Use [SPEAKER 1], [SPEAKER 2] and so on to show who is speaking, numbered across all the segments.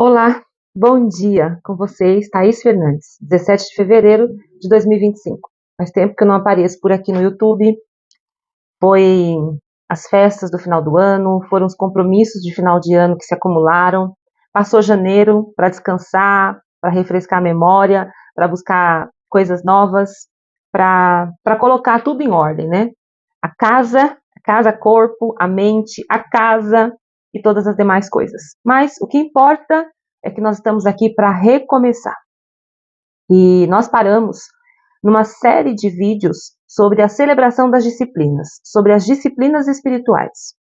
[SPEAKER 1] Olá, bom dia com vocês, Thaís Fernandes, 17 de fevereiro de 2025. Faz tempo que eu não apareço por aqui no YouTube, foi as festas do final do ano, foram os compromissos de final de ano que se acumularam, passou janeiro para descansar, para refrescar a memória, para buscar coisas novas, para colocar tudo em ordem, né? A casa, corpo, a mente, a casa e todas as demais coisas. Mas o que importa é que nós estamos aqui para recomeçar. E nós paramos numa série de vídeos sobre a celebração das disciplinas, sobre as disciplinas espirituais.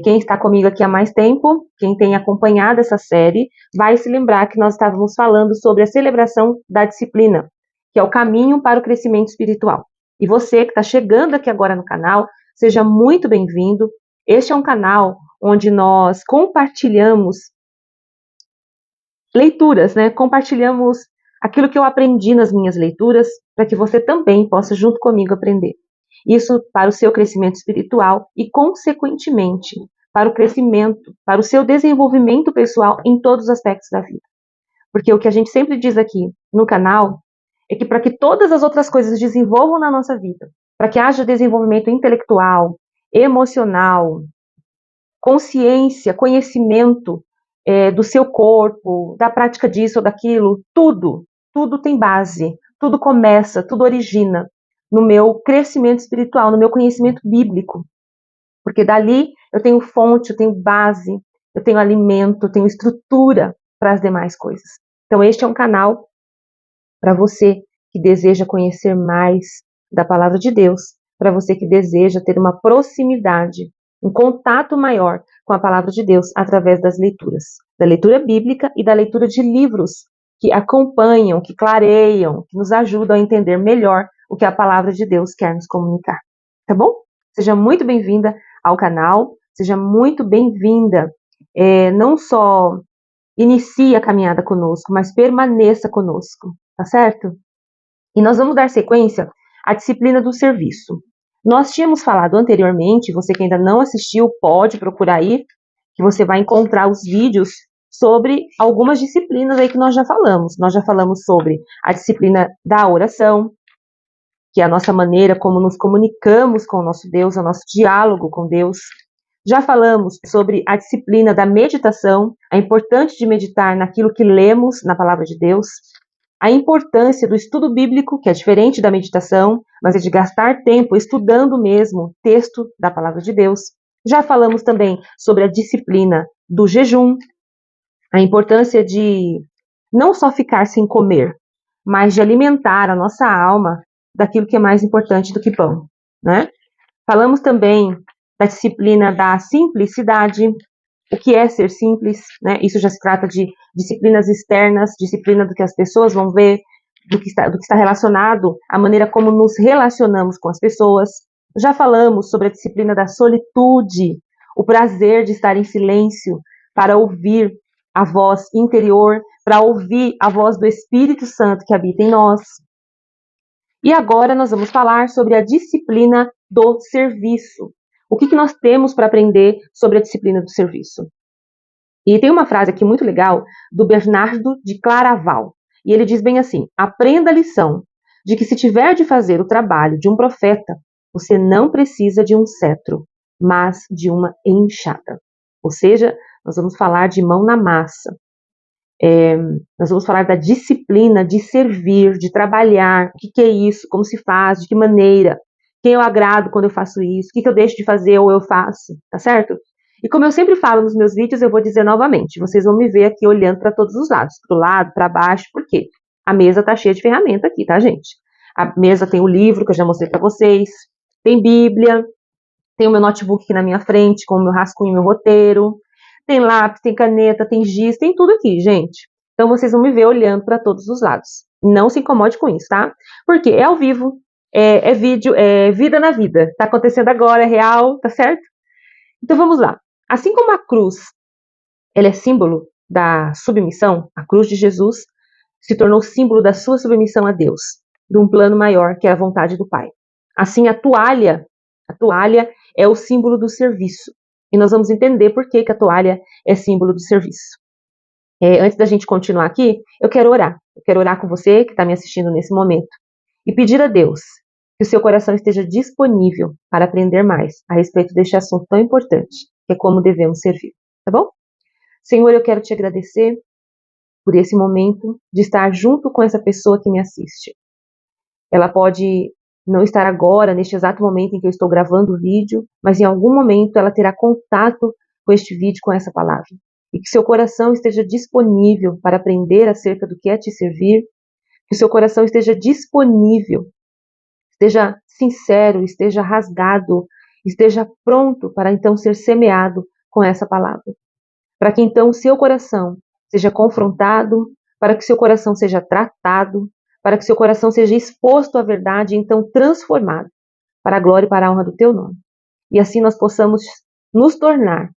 [SPEAKER 1] Quem está comigo aqui há mais tempo, quem tem acompanhado essa série, vai se lembrar que nós estávamos falando sobre a celebração da disciplina, que é o caminho para o crescimento espiritual. E você que está chegando aqui agora no canal, seja muito bem-vindo. Este é um canal onde nós compartilhamos leituras, né? Compartilhamos aquilo que eu aprendi nas minhas leituras, para que você também possa, junto comigo, aprender. Isso para o seu crescimento espiritual e, consequentemente, para o crescimento, para o seu desenvolvimento pessoal em todos os aspectos da vida. Porque o que a gente sempre diz aqui no canal é que para que todas as outras coisas desenvolvam na nossa vida, para que haja desenvolvimento intelectual, emocional, consciência, conhecimento do seu corpo, da prática disso ou daquilo, tudo tem base, tudo começa, tudo origina no meu crescimento espiritual, no meu conhecimento bíblico. Porque dali eu tenho fonte, eu tenho base, eu tenho alimento, eu tenho estrutura para as demais coisas. Então este é um canal para você que deseja conhecer mais da palavra de Deus, para você que deseja ter uma proximidade, um contato maior com a palavra de Deus através das leituras, da leitura bíblica e da leitura de livros que acompanham, que clareiam, que nos ajudam a entender melhor o que a palavra de Deus quer nos comunicar. Tá bom? Seja muito bem-vinda ao canal, seja muito bem-vinda. Não só inicie a caminhada conosco, mas permaneça conosco, tá certo? E nós vamos dar sequência à disciplina do serviço. Nós tínhamos falado anteriormente, você que ainda não assistiu, pode procurar aí, que você vai encontrar os vídeos sobre algumas disciplinas aí que nós já falamos. Nós já falamos sobre a disciplina da oração, que é a nossa maneira como nos comunicamos com o nosso Deus, o nosso diálogo com Deus. Já falamos sobre a disciplina da meditação, a importância de meditar naquilo que lemos na palavra de Deus, a importância do estudo bíblico, que é diferente da meditação, mas é de gastar tempo estudando mesmo o texto da palavra de Deus. Já falamos também sobre a disciplina do jejum, a importância de não só ficar sem comer, mas de alimentar a nossa alma daquilo que é mais importante do que pão, né? Falamos também da disciplina da simplicidade, o que é ser simples, né? Isso já se trata de disciplinas externas, disciplina do que as pessoas vão ver, do que está relacionado à maneira como nos relacionamos com as pessoas. Já falamos sobre a disciplina da solitude, o prazer de estar em silêncio para ouvir a voz interior, para ouvir a voz do Espírito Santo que habita em nós. E agora nós vamos falar sobre a disciplina do serviço. O que nós temos para aprender sobre a disciplina do serviço? E tem uma frase aqui muito legal do Bernardo de Claraval. E ele diz bem assim: aprenda a lição de que se tiver de fazer o trabalho de um profeta, você não precisa de um cetro, mas de uma enxada. Ou seja, nós vamos falar de mão na massa. Nós vamos falar da disciplina de servir, de trabalhar, o que é isso, como se faz, de que maneira, quem eu agrado quando eu faço isso, o que eu deixo de fazer ou eu faço, tá certo? E como eu sempre falo nos meus vídeos, eu vou dizer novamente, vocês vão me ver aqui olhando para todos os lados, para o lado, para baixo, por quê? A mesa tá cheia de ferramenta aqui, tá, gente? A mesa tem o livro que eu já mostrei para vocês, tem Bíblia, tem o meu notebook aqui na minha frente, com o meu rascunho e meu roteiro, tem lápis, tem caneta, tem giz, tem tudo aqui, gente. Então vocês vão me ver olhando para todos os lados. Não se incomode com isso, tá? Porque é ao vivo, é vídeo, é vida na vida. Tá acontecendo agora, é real, tá certo? Então vamos lá. Assim como a cruz, ela é símbolo da submissão, a cruz de Jesus se tornou símbolo da sua submissão a Deus, de um plano maior que é a vontade do Pai. Assim, a toalha é o símbolo do serviço. E nós vamos entender por que a toalha é símbolo do serviço. Antes da gente continuar aqui, eu quero orar. Eu quero orar com você que está me assistindo nesse momento e pedir a Deus que o seu coração esteja disponível para aprender mais a respeito deste assunto tão importante, que é como devemos servir, tá bom? Senhor, eu quero te agradecer por esse momento de estar junto com essa pessoa que me assiste. Ela pode não estar agora, neste exato momento em que eu estou gravando o vídeo, mas em algum momento ela terá contato com este vídeo, com essa palavra. E que seu coração esteja disponível para aprender acerca do que é te servir, que seu coração esteja disponível, esteja sincero, esteja rasgado, esteja pronto para então ser semeado com essa palavra. Para que então o seu coração seja confrontado, para que seu coração seja tratado, para que seu coração seja exposto à verdade e então transformado para a glória e para a honra do teu nome. E assim nós possamos nos tornar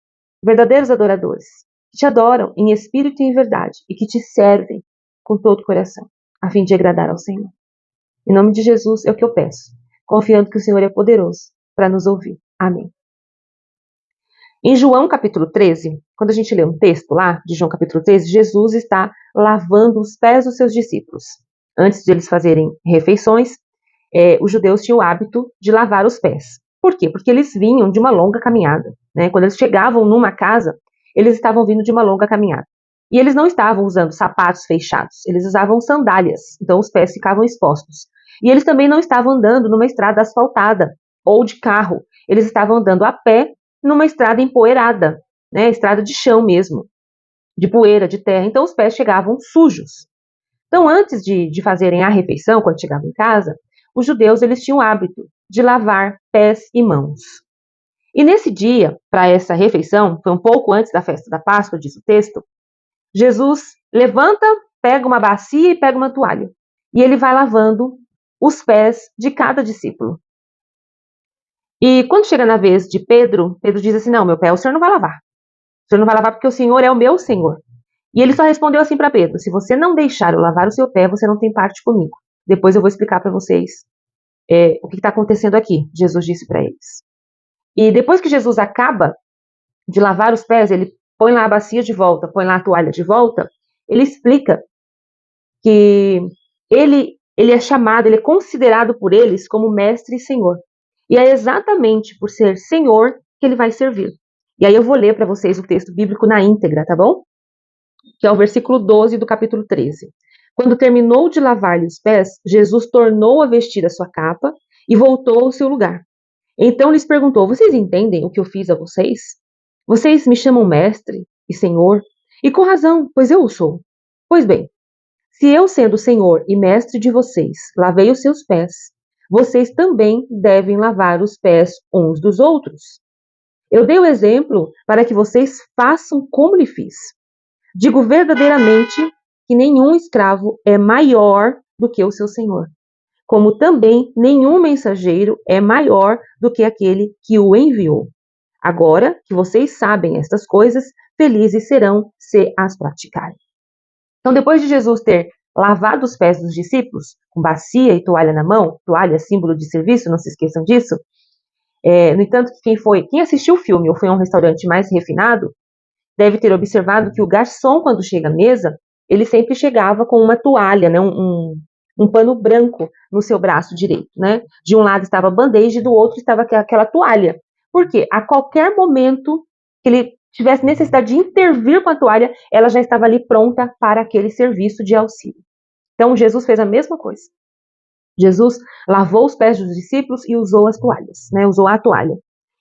[SPEAKER 1] verdadeiros adoradores, que te adoram em espírito e em verdade e que te servem com todo o coração, a fim de agradar ao Senhor. Em nome de Jesus é o que eu peço, confiando que o Senhor é poderoso para nos ouvir. Amém. Em João capítulo 13, quando a gente lê um texto lá de João capítulo 13, Jesus está lavando os pés dos seus discípulos. Antes de eles fazerem refeições, os judeus tinham o hábito de lavar os pés. Por quê? Porque eles vinham de uma longa caminhada, né? Quando eles chegavam numa casa, eles estavam vindo de uma longa caminhada. E eles não estavam usando sapatos fechados, eles usavam sandálias, então os pés ficavam expostos. E eles também não estavam andando numa estrada asfaltada ou de carro, eles estavam andando a pé numa estrada empoeirada, né? Estrada de chão mesmo, de poeira, de terra, então os pés chegavam sujos. Então, antes de fazerem a refeição, quando chegavam em casa, os judeus eles tinham o hábito de lavar pés e mãos. E nesse dia, para essa refeição, foi um pouco antes da festa da Páscoa, diz o texto, Jesus levanta, pega uma bacia e pega uma toalha. E ele vai lavando os pés de cada discípulo. E quando chega na vez de Pedro, Pedro diz assim, não, meu pé o senhor não vai lavar. O senhor não vai lavar porque o Senhor é o meu Senhor. E ele só respondeu assim para Pedro, se você não deixar eu lavar o seu pé, você não tem parte comigo. Depois eu vou explicar para vocês o que está acontecendo aqui, Jesus disse para eles. E depois que Jesus acaba de lavar os pés, ele põe lá a bacia de volta, põe lá a toalha de volta, ele explica que ele é chamado, ele é considerado por eles como mestre e senhor. E é exatamente por ser senhor que ele vai servir. E aí eu vou ler para vocês o texto bíblico na íntegra, tá bom? Que é o versículo 12 do capítulo 13. Quando terminou de lavar-lhe os pés, Jesus tornou a vestir a sua capa e voltou ao seu lugar. Então lhes perguntou, vocês entendem o que eu fiz a vocês? Vocês me chamam mestre e senhor, e com razão, pois eu o sou. Pois bem, se eu, sendo senhor e mestre de vocês, lavei os seus pés, vocês também devem lavar os pés uns dos outros. Eu dei o exemplo para que vocês façam como lhe fiz. Digo verdadeiramente que nenhum escravo é maior do que o seu senhor, como também nenhum mensageiro é maior do que aquele que o enviou. Agora que vocês sabem estas coisas, felizes serão se as praticarem. Então, depois de Jesus ter lavado os pés dos discípulos, com bacia e toalha na mão, toalha símbolo de serviço, não se esqueçam disso. No entanto, quem assistiu o filme ou foi a um restaurante mais refinado, deve ter observado que o garçom, quando chega à mesa, ele sempre chegava com uma toalha, né, um pano branco no seu braço direito, né? De um lado estava a bandeja e do outro estava aquela toalha. Por quê? A qualquer momento que ele tivesse necessidade de intervir com a toalha, ela já estava ali pronta para aquele serviço de auxílio. Então, Jesus fez a mesma coisa. Jesus lavou os pés dos discípulos e usou as toalhas, né? Usou a toalha.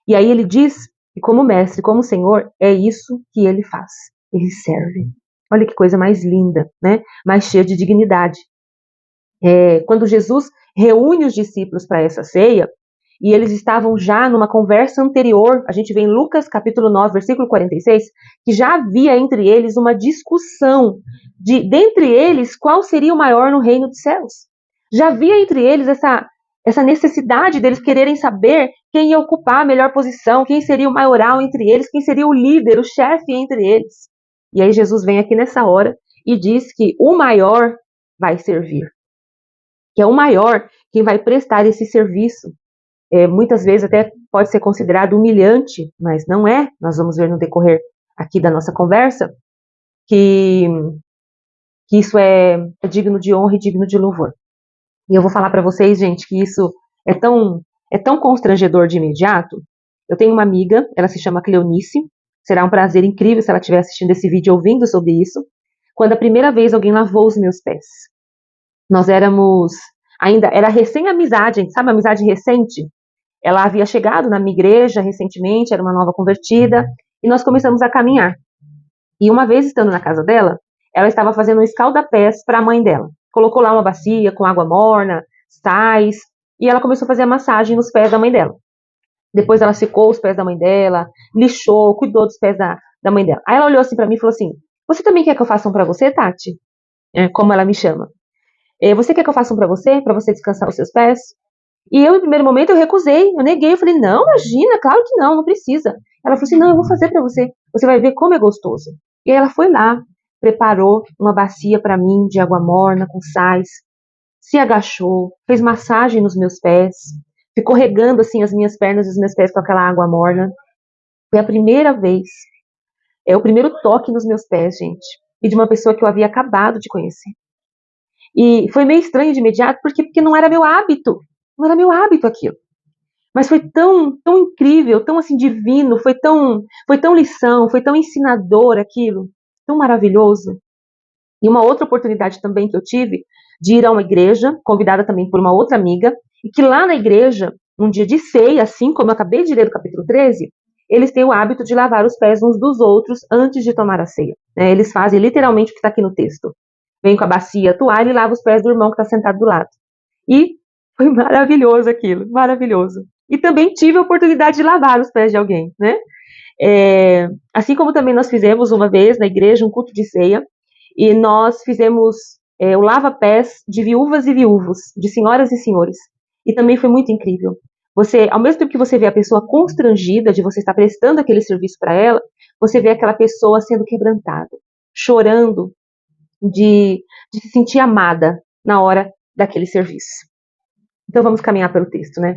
[SPEAKER 1] E aí ele diz que como mestre, como Senhor, é isso que ele faz. Ele serve. Olha que coisa mais linda, né? Mais cheia de dignidade. Quando Jesus reúne os discípulos para essa ceia, e eles estavam já numa conversa anterior, a gente vê em Lucas capítulo 9, versículo 46, que já havia entre eles uma discussão dentre eles, qual seria o maior no reino dos céus. Já havia entre eles essa necessidade deles quererem saber quem ia ocupar a melhor posição, quem seria o maioral entre eles, quem seria o líder, o chefe entre eles. E aí Jesus vem aqui nessa hora e diz que o maior vai servir. Que é o maior quem vai prestar esse serviço. Muitas vezes até pode ser considerado humilhante, mas não é. Nós vamos ver no decorrer aqui da nossa conversa que isso é digno de honra e digno de louvor. E eu vou falar para vocês, gente, que isso é tão constrangedor de imediato. Eu tenho uma amiga, ela se chama Cleonice. Será um prazer incrível se ela estiver assistindo esse vídeo ouvindo sobre isso. Quando a primeira vez alguém lavou os meus pés. Nós éramos, ainda, era recém-amizade, sabe, amizade recente? Ela havia chegado na minha igreja recentemente, era uma nova convertida, e nós começamos a caminhar. E uma vez estando na casa dela, ela estava fazendo um escalda-pés para a mãe dela. Colocou lá uma bacia com água morna, sais, e ela começou a fazer a massagem nos pés da mãe dela. Depois ela secou os pés da mãe dela, lixou, cuidou dos pés da mãe dela. Aí ela olhou assim para mim e falou assim: você também quer que eu faça um para você, Tati? Como ela me chama. Você quer que eu faça um para você descansar os seus pés? E eu, em primeiro momento, eu recusei, eu neguei, eu falei, não, imagina, claro que não, não precisa. Ela falou assim, não, eu vou fazer para você, você vai ver como é gostoso. E aí ela foi lá, preparou uma bacia para mim de água morna, com sais, se agachou, fez massagem nos meus pés, ficou regando assim as minhas pernas e os meus pés com aquela água morna. Foi a primeira vez, o primeiro toque nos meus pés, gente, e de uma pessoa que eu havia acabado de conhecer. E foi meio estranho de imediato, porque não era meu hábito. Não era meu hábito aquilo. Mas foi tão incrível, tão assim divino, foi tão lição, foi tão ensinador aquilo, tão maravilhoso. E uma outra oportunidade também que eu tive de ir a uma igreja, convidada também por uma outra amiga, e que lá na igreja, num dia de ceia, assim como eu acabei de ler do capítulo 13, eles têm o hábito de lavar os pés uns dos outros antes de tomar a ceia. Eles fazem literalmente o que está aqui no texto. Vem com a bacia, a toalha e lava os pés do irmão que está sentado do lado. E foi maravilhoso aquilo, maravilhoso. E também tive a oportunidade de lavar os pés de alguém, né? Assim como também nós fizemos uma vez na igreja um culto de ceia, e nós fizemos o lava-pés de viúvas e viúvos, de senhoras e senhores. E também foi muito incrível. Você, ao mesmo tempo que você vê a pessoa constrangida de você estar prestando aquele serviço para ela, você vê aquela pessoa sendo quebrantada, chorando de se sentir amada na hora daquele serviço. Então vamos caminhar pelo texto, né?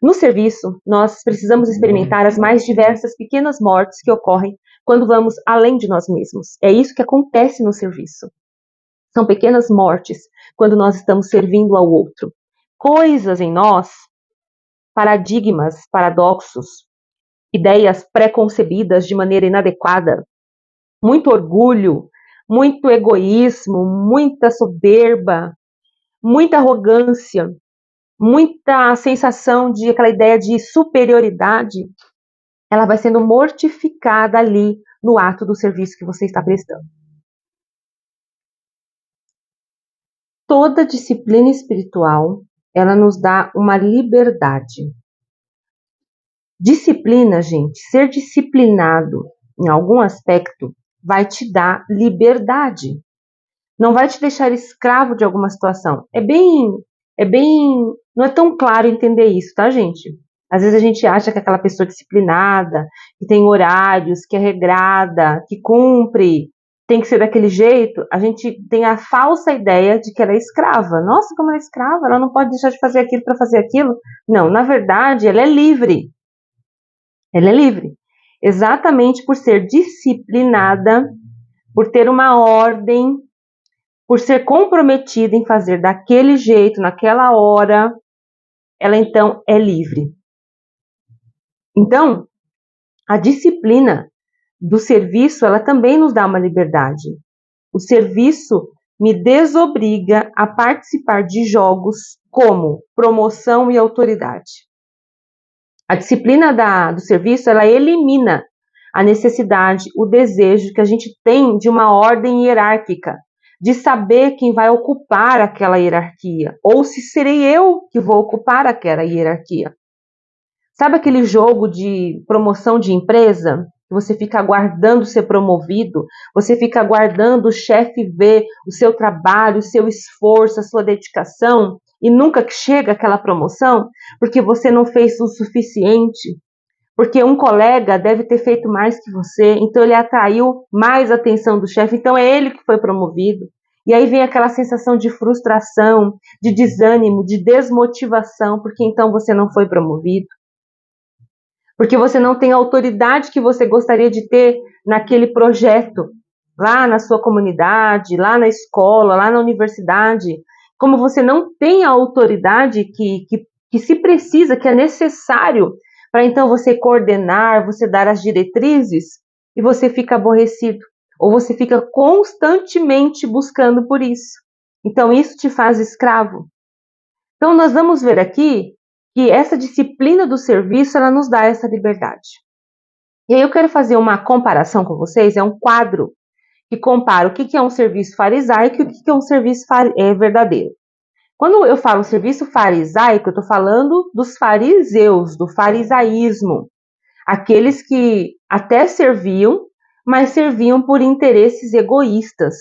[SPEAKER 1] No serviço, nós precisamos experimentar as mais diversas pequenas mortes que ocorrem quando vamos além de nós mesmos. É isso que acontece no serviço. São pequenas mortes quando nós estamos servindo ao outro. Coisas em nós, paradigmas, paradoxos, ideias pré-concebidas de maneira inadequada, muito orgulho, muito egoísmo, muita soberba, muita arrogância, muita sensação de aquela ideia de superioridade, ela vai sendo mortificada ali no ato do serviço que você está prestando. Toda disciplina espiritual, ela nos dá uma liberdade. Disciplina, gente, ser disciplinado em algum aspecto vai te dar liberdade. Não vai te deixar escravo de alguma situação. Não é tão claro entender isso, tá, gente? Às vezes a gente acha que aquela pessoa disciplinada, que tem horários, que é regrada, que cumpre, tem que ser daquele jeito, a gente tem a falsa ideia de que ela é escrava. Nossa, como ela é escrava, ela não pode deixar de fazer aquilo para fazer aquilo. Não, na verdade, ela é livre. Ela é livre. Exatamente por ser disciplinada, por ter uma ordem, por ser comprometida em fazer daquele jeito, naquela hora, ela então é livre. Então, a disciplina do serviço, ela também nos dá uma liberdade. O serviço me desobriga a participar de jogos como promoção e autoridade. A disciplina do serviço, ela elimina a necessidade, o desejo que a gente tem de uma ordem hierárquica, de saber quem vai ocupar aquela hierarquia, ou se serei eu que vou ocupar aquela hierarquia. Sabe aquele jogo de promoção de empresa? Você fica aguardando ser promovido, você fica aguardando o chefe ver o seu trabalho, o seu esforço, a sua dedicação, e nunca chega aquela promoção, porque você não fez o suficiente, porque um colega deve ter feito mais que você, então ele atraiu mais a atenção do chefe, então é ele que foi promovido. E aí vem aquela sensação de frustração, de desânimo, de desmotivação, porque então você não foi promovido. Porque você não tem a autoridade que você gostaria de ter naquele projeto. lá na sua comunidade, lá na escola, lá na universidade, como você não tem a autoridade que se precisa, que é necessário, para então você coordenar, você dar as diretrizes, e você fica aborrecido, ou você fica constantemente buscando por isso. Então isso te faz escravo. Então nós vamos ver aqui que essa disciplina do serviço, ela nos dá essa liberdade. E aí eu quero fazer uma comparação com vocês, é um quadro que compara o que é um serviço farisaico e o que é um serviço verdadeiro. Quando eu falo serviço farisaico, eu estou falando dos fariseus, do farisaísmo, aqueles que até serviam, mas serviam por interesses egoístas,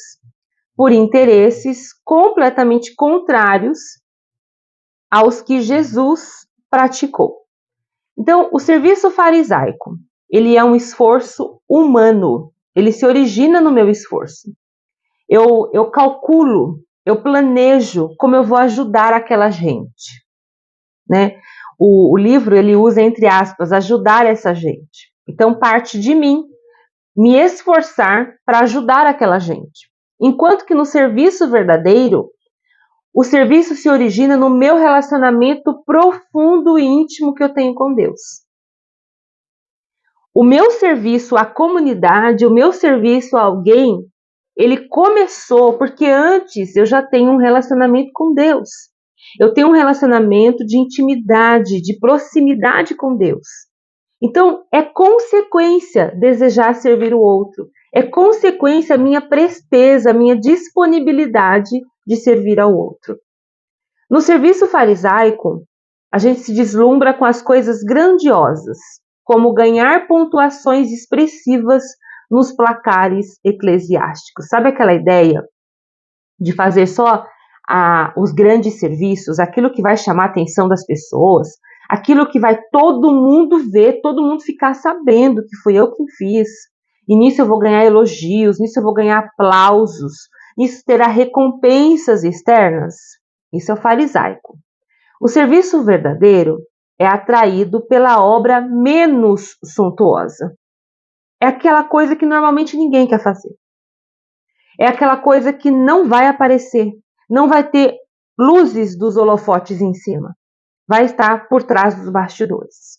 [SPEAKER 1] por interesses completamente contrários aos que Jesus praticou. Então, o serviço farisaico, ele é um esforço humano, ele se origina no meu esforço. Eu calculo, eu planejo como eu vou ajudar aquela gente, né? O livro, ele usa, entre aspas, ajudar essa gente. Então, parte de mim me esforçar para ajudar aquela gente. Enquanto que no serviço verdadeiro, o serviço se origina no meu relacionamento profundo e íntimo que eu tenho com Deus. O meu serviço à comunidade, o meu serviço a alguém, ele começou porque antes eu já tenho um relacionamento com Deus. Eu tenho um relacionamento de intimidade, de proximidade com Deus. Então, é consequência desejar servir o outro. É consequência a minha presteza, a minha disponibilidade de servir ao outro. No serviço farisaico, a gente se deslumbra com as coisas grandiosas, como ganhar pontuações expressivas nos placares eclesiásticos. Sabe aquela ideia de fazer só os grandes serviços, aquilo que vai chamar a atenção das pessoas, aquilo que vai todo mundo ver, todo mundo ficar sabendo que fui eu que fiz. E nisso eu vou ganhar elogios, nisso eu vou ganhar aplausos, nisso terá recompensas externas. Isso é o farisaico. O serviço verdadeiro é atraído pela obra menos suntuosa. É aquela coisa que normalmente ninguém quer fazer. É aquela coisa que não vai aparecer, não vai ter luzes dos holofotes em cima. Vai estar por trás dos bastidores.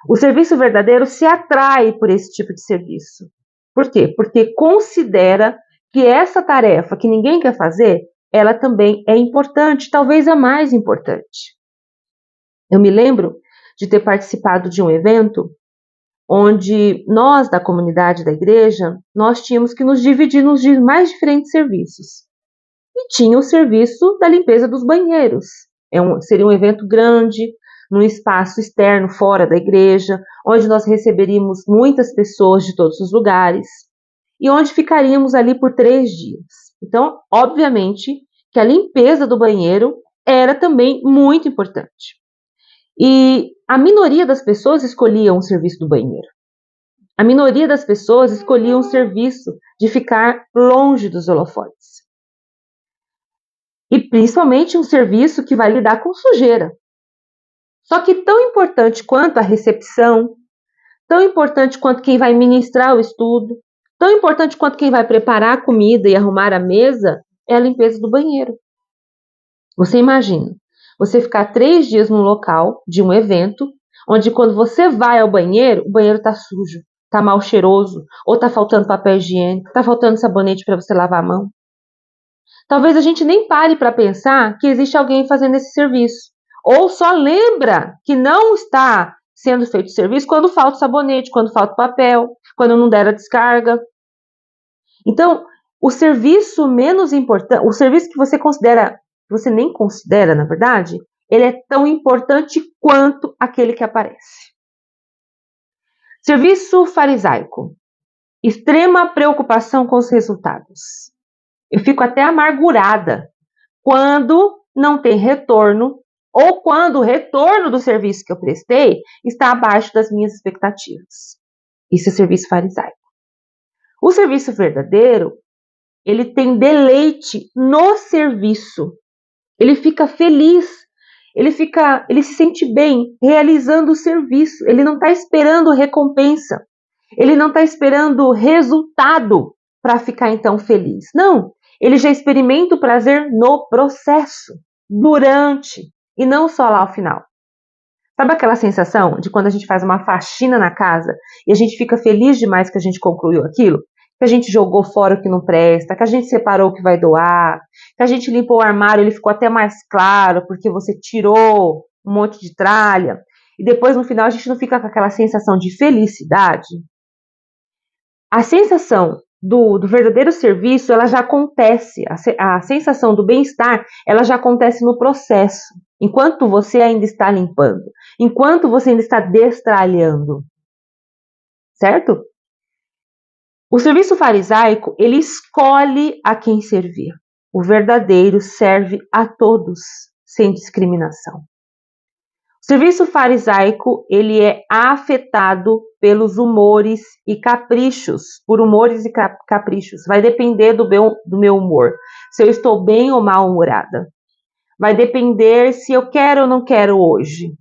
[SPEAKER 1] O serviço verdadeiro se atrai por esse tipo de serviço. Por quê? Porque considera que essa tarefa que ninguém quer fazer, ela também é importante, talvez a mais importante. Eu me lembro de ter participado de um evento onde nós, da comunidade da igreja, nós tínhamos que nos dividir nos mais diferentes serviços. E tinha o serviço da limpeza dos banheiros. Seria um evento grande, num espaço externo, fora da igreja, onde nós receberíamos muitas pessoas de todos os lugares e onde ficaríamos ali por 3 dias. Então, obviamente, que a limpeza do banheiro era também muito importante. E a minoria das pessoas escolhiam o serviço do banheiro. A minoria das pessoas escolhiam o serviço de ficar longe dos holofotes. E principalmente um serviço que vai lidar com sujeira. Só que tão importante quanto a recepção, tão importante quanto quem vai ministrar o estudo, tão importante quanto quem vai preparar a comida e arrumar a mesa, é a limpeza do banheiro. Você imagina, você ficar 3 dias num local de um evento, onde quando você vai ao banheiro, o banheiro está sujo, está mal cheiroso, ou está faltando papel higiênico, está faltando sabonete para você lavar a mão. Talvez a gente nem pare para pensar que existe alguém fazendo esse serviço. Ou só lembra que não está sendo feito serviço quando falta sabonete, quando falta papel, quando não der a descarga. Então, o serviço menos importante, o serviço que você considera, que você nem considera, na verdade, ele é tão importante quanto aquele que aparece. Serviço farisaico. Extrema preocupação com os resultados. Eu fico até amargurada quando não tem retorno ou quando o retorno do serviço que eu prestei está abaixo das minhas expectativas. Isso é serviço farisaico. O serviço verdadeiro, ele tem deleite no serviço. Ele fica feliz, ele se sente bem realizando o serviço. Ele não está esperando recompensa. Ele não está esperando resultado. para ficar então feliz. Não, ele já experimenta o prazer no processo, durante, e não só lá ao final. Sabe aquela sensação de quando a gente faz uma faxina na casa e a gente fica feliz demais que a gente concluiu aquilo? Que a gente jogou fora o que não presta, que a gente separou o que vai doar, que a gente limpou o armário e ele ficou até mais claro porque você tirou um monte de tralha. E depois no final a gente não fica com aquela sensação de felicidade? A sensação do verdadeiro serviço, ela já acontece, a sensação do bem-estar, ela já acontece no processo, enquanto você ainda está limpando, enquanto você ainda está destralhando, certo? O serviço farisaico, ele escolhe a quem servir. O verdadeiro serve a todos, sem discriminação. O serviço farisaico, ele é afetado pelos humores e caprichos, por humores e caprichos. Vai depender do meu humor, se eu estou bem ou mal-humorada. Vai depender se eu quero ou não quero hoje.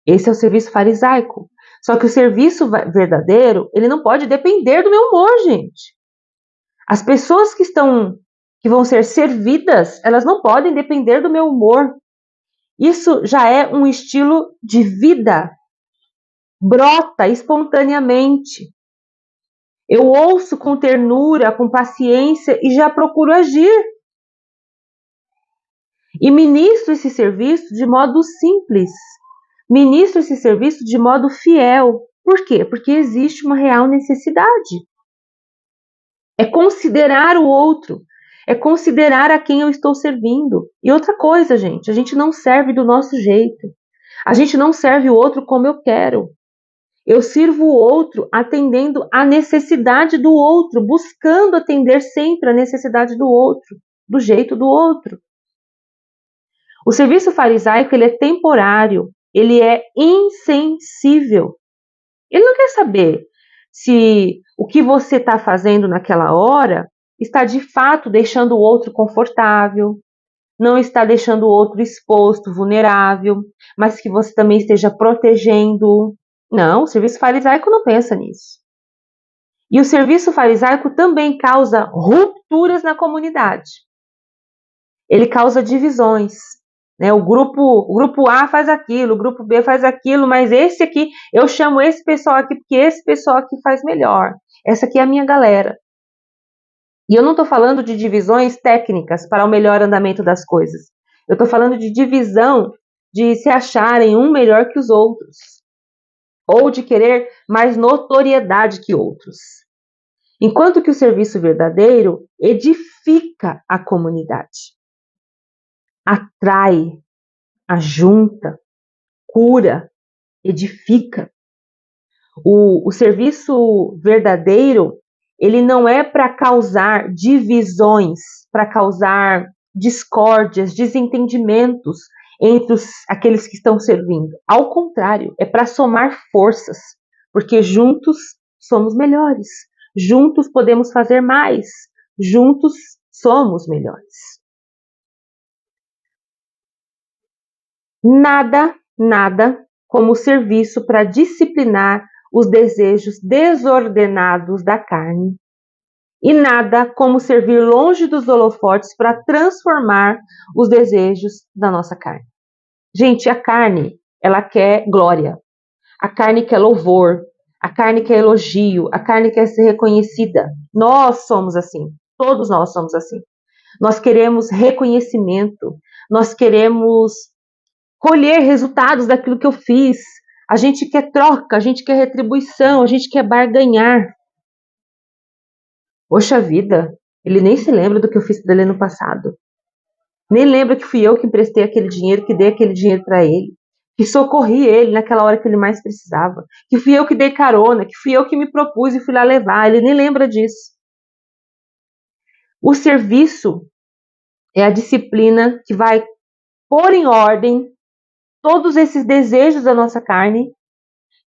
[SPEAKER 1] Esse é o serviço farisaico. Só que o serviço verdadeiro, ele não pode depender do meu humor, gente. As pessoas que vão ser servidas, elas não podem depender do meu humor. Isso já é um estilo de vida, brota espontaneamente. Eu ouço com ternura, com paciência e já procuro agir. E ministro esse serviço de modo simples. Ministro esse serviço de modo fiel. Por quê? Porque existe uma real necessidade. É considerar o outro. É considerar a quem eu estou servindo. E outra coisa, gente, a gente não serve do nosso jeito. A gente não serve o outro como eu quero. Eu sirvo o outro atendendo a necessidade do outro, buscando atender sempre a necessidade do outro, do jeito do outro. O serviço farisaico, ele é temporário, ele é insensível. Ele não quer saber se o que você está fazendo naquela hora está de fato deixando o outro confortável, não está deixando o outro exposto, vulnerável, mas que você também esteja protegendo. Não, o serviço farisaico não pensa nisso. E o serviço farisaico também causa rupturas na comunidade. Ele causa divisões. Né? O grupo A faz aquilo, o grupo B faz aquilo, mas esse aqui, eu chamo esse pessoal aqui porque esse pessoal aqui faz melhor. Essa aqui é a minha galera. E eu não estou falando de divisões técnicas para o melhor andamento das coisas. Eu estou falando de divisão de se acharem um melhor que os outros. Ou de querer mais notoriedade que outros. Enquanto que o serviço verdadeiro edifica a comunidade. Atrai, ajunta, cura, edifica. O serviço verdadeiro, ele não é para causar divisões, para causar discórdias, desentendimentos entre aqueles que estão servindo. Ao contrário, é para somar forças, porque juntos somos melhores, juntos podemos fazer mais, juntos somos melhores. Nada como o serviço para disciplinar os desejos desordenados da carne. E nada como servir longe dos holofotes para transformar os desejos da nossa carne. Gente, a carne, ela quer glória. A carne quer louvor. A carne quer elogio. A carne quer ser reconhecida. Nós somos assim. Todos nós somos assim. Nós queremos reconhecimento. Nós queremos colher resultados daquilo que eu fiz. A gente quer troca, a gente quer retribuição, a gente quer barganhar. Poxa vida, ele nem se lembra do que eu fiz para ele no passado. Nem lembra que fui eu que emprestei aquele dinheiro, que dei aquele dinheiro para ele, que socorri ele naquela hora que ele mais precisava, que fui eu que dei carona, que fui eu que me propus e fui lá levar. Ele nem lembra disso. O serviço é a disciplina que vai pôr em ordem todos esses desejos da nossa carne,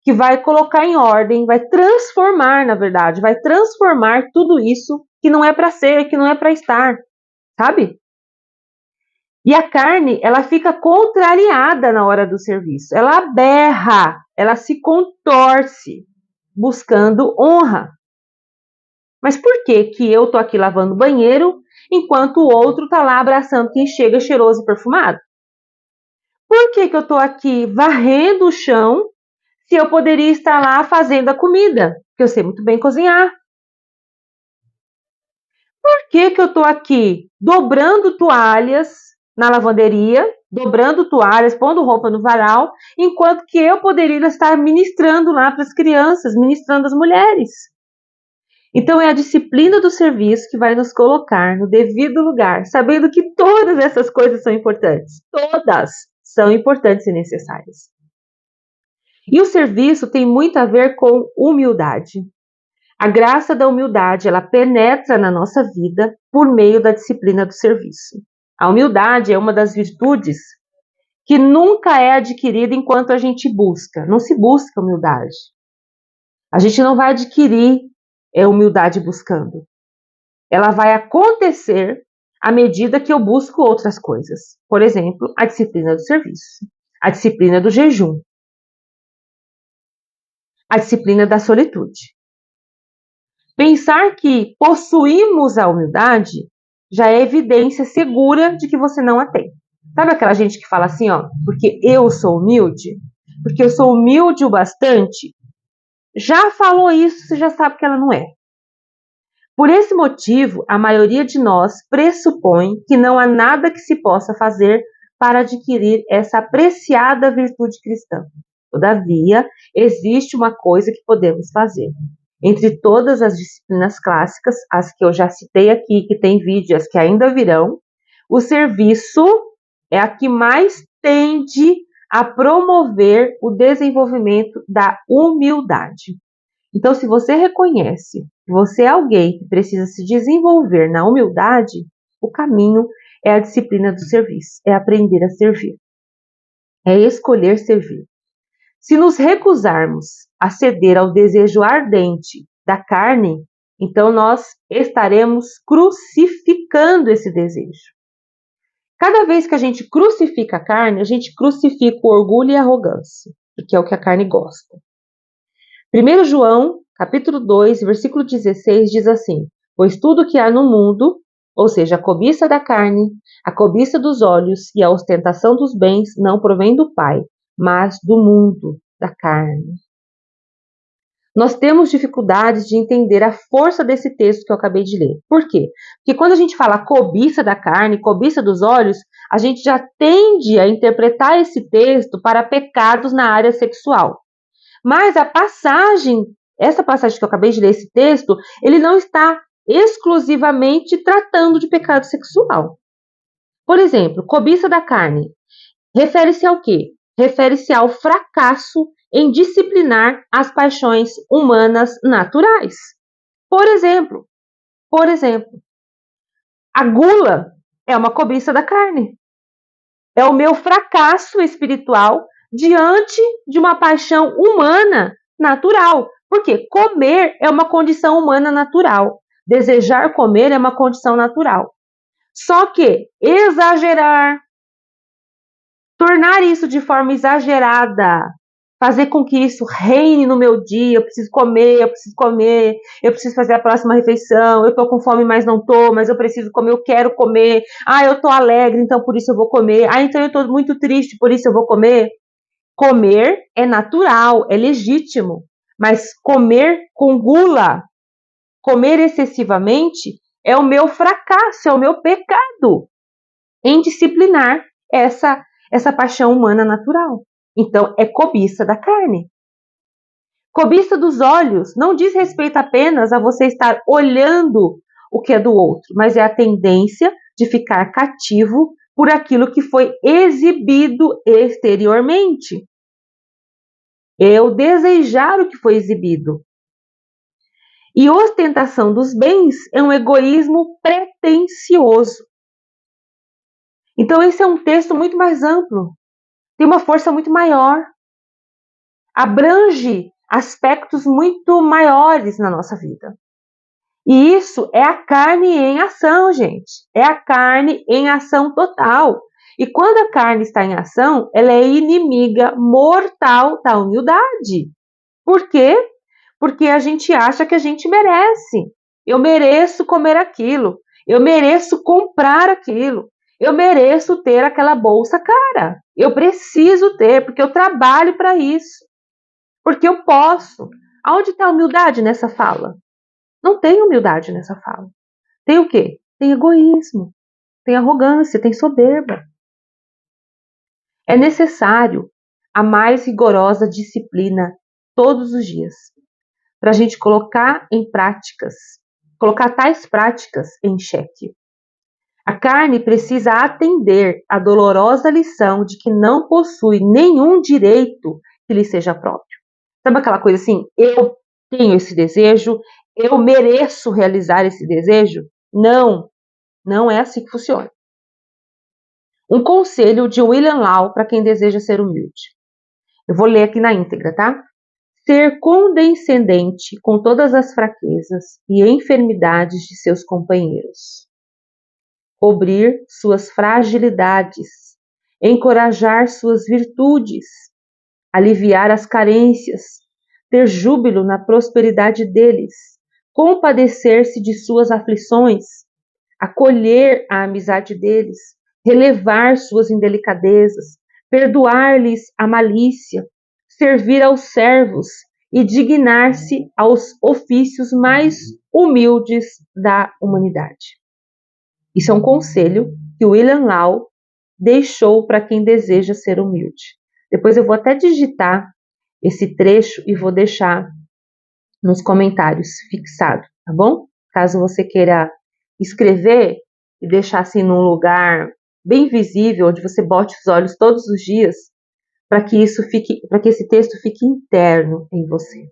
[SPEAKER 1] que vai colocar em ordem, vai transformar, na verdade, vai transformar tudo isso que não é para ser, que não é para estar, sabe? E a carne, ela fica contrariada na hora do serviço, ela berra, ela se contorce, buscando honra. Mas por que que eu tô aqui lavando o banheiro enquanto o outro tá lá abraçando quem chega cheiroso e perfumado? Por que que eu tô aqui varrendo o chão se eu poderia estar lá fazendo a comida? Porque eu sei muito bem cozinhar. Por que que eu tô aqui dobrando toalhas na lavanderia, dobrando toalhas, pondo roupa no varal, enquanto que eu poderia estar ministrando lá para as crianças, ministrando as mulheres? Então é a disciplina do serviço que vai nos colocar no devido lugar, sabendo que todas essas coisas são importantes. Todas são importantes e necessárias. E o serviço tem muito a ver com humildade. A graça da humildade, ela penetra na nossa vida por meio da disciplina do serviço. A humildade é uma das virtudes que nunca é adquirida enquanto a gente busca. Não se busca humildade. A gente não vai adquirir humildade buscando. Ela vai acontecer à medida que eu busco outras coisas. Por exemplo, a disciplina do serviço, a disciplina do jejum, a disciplina da solitude. Pensar que possuímos a humildade já é evidência segura de que você não a tem. Sabe aquela gente que fala assim, ó, porque eu sou humilde? Porque eu sou humilde o bastante? Já falou isso, você já sabe que ela não é. Por esse motivo, a maioria de nós pressupõe que não há nada que se possa fazer para adquirir essa apreciada virtude cristã. Todavia, existe uma coisa que podemos fazer. Entre todas as disciplinas clássicas, as que eu já citei aqui, que tem vídeo, as que ainda virão, o serviço é a que mais tende a promover o desenvolvimento da humildade. Então, se você reconhece que você é alguém que precisa se desenvolver na humildade, o caminho é a disciplina do serviço, é aprender a servir, é escolher servir. Se nos recusarmos a ceder ao desejo ardente da carne, então nós estaremos crucificando esse desejo. Cada vez que a gente crucifica a carne, a gente crucifica o orgulho e a arrogância, que é o que a carne gosta. 1 João, capítulo 2, versículo 16, diz assim: pois tudo que há no mundo, ou seja, a cobiça da carne, a cobiça dos olhos e a ostentação dos bens, não provém do Pai, mas do mundo, da carne. Nós temos dificuldades de entender a força desse texto que eu acabei de ler. Por quê? Porque quando a gente fala cobiça da carne, cobiça dos olhos, a gente já tende a interpretar esse texto para pecados na área sexual. Mas essa passagem que eu acabei de ler, esse texto, ele não está exclusivamente tratando de pecado sexual. Por exemplo, cobiça da carne. Refere-se ao quê? Refere-se ao fracasso em disciplinar as paixões humanas naturais. Por exemplo, a gula é uma cobiça da carne. É o meu fracasso espiritual diante de uma paixão humana natural. Porque comer é uma condição humana natural. Desejar comer é uma condição natural. Só que exagerar, tornar isso de forma exagerada, fazer com que isso reine no meu dia, eu preciso comer, eu preciso fazer a próxima refeição, eu tô com fome, mas não tô, mas eu preciso comer, eu quero comer, eu tô alegre, então por isso eu vou comer, então eu tô muito triste, por isso eu vou comer. Comer é natural, é legítimo, mas comer com gula, comer excessivamente, é o meu fracasso, é o meu pecado em disciplinar essa paixão humana natural. Então, é cobiça da carne. Cobiça dos olhos não diz respeito apenas a você estar olhando o que é do outro, mas é a tendência de ficar cativo por aquilo que foi exibido exteriormente. É o desejar o que foi exibido. E ostentação dos bens é um egoísmo pretensioso. Então, esse é um texto muito mais amplo, tem uma força muito maior, abrange aspectos muito maiores na nossa vida. E isso é a carne em ação, gente. É a carne em ação total. E quando a carne está em ação, ela é inimiga mortal da humildade. Por quê? Porque a gente acha que a gente merece. Eu mereço comer aquilo. Eu mereço comprar aquilo. Eu mereço ter aquela bolsa cara. Eu preciso ter, porque eu trabalho para isso. Porque eu posso. Aonde está a humildade nessa fala? Não tem humildade nessa fala. Tem o quê? Tem egoísmo, tem arrogância, tem soberba. É necessário a mais rigorosa disciplina todos os dias para a gente colocar tais práticas em xeque. A carne precisa atender à dolorosa lição de que não possui nenhum direito que lhe seja próprio. Sabe aquela coisa assim, eu tenho esse desejo, eu mereço realizar esse desejo? Não, não é assim que funciona. Um conselho de William Law para quem deseja ser humilde. Eu vou ler aqui na íntegra, tá? Ser condescendente com todas as fraquezas e enfermidades de seus companheiros. Cobrir suas fragilidades. Encorajar suas virtudes. Aliviar as carências. Ter júbilo na prosperidade deles. Compadecer-se de suas aflições. Acolher a amizade deles. Relevar suas indelicadezas. Perdoar-lhes a malícia. Servir aos servos e dignar-se aos ofícios mais humildes da humanidade. Isso é um conselho que William Law deixou para quem deseja ser humilde. Depois eu vou até digitar esse trecho e vou deixar nos comentários fixado, tá bom? Caso você queira escrever e deixar assim num lugar bem visível, onde você bote os olhos todos os dias, para que esse texto fique interno em você.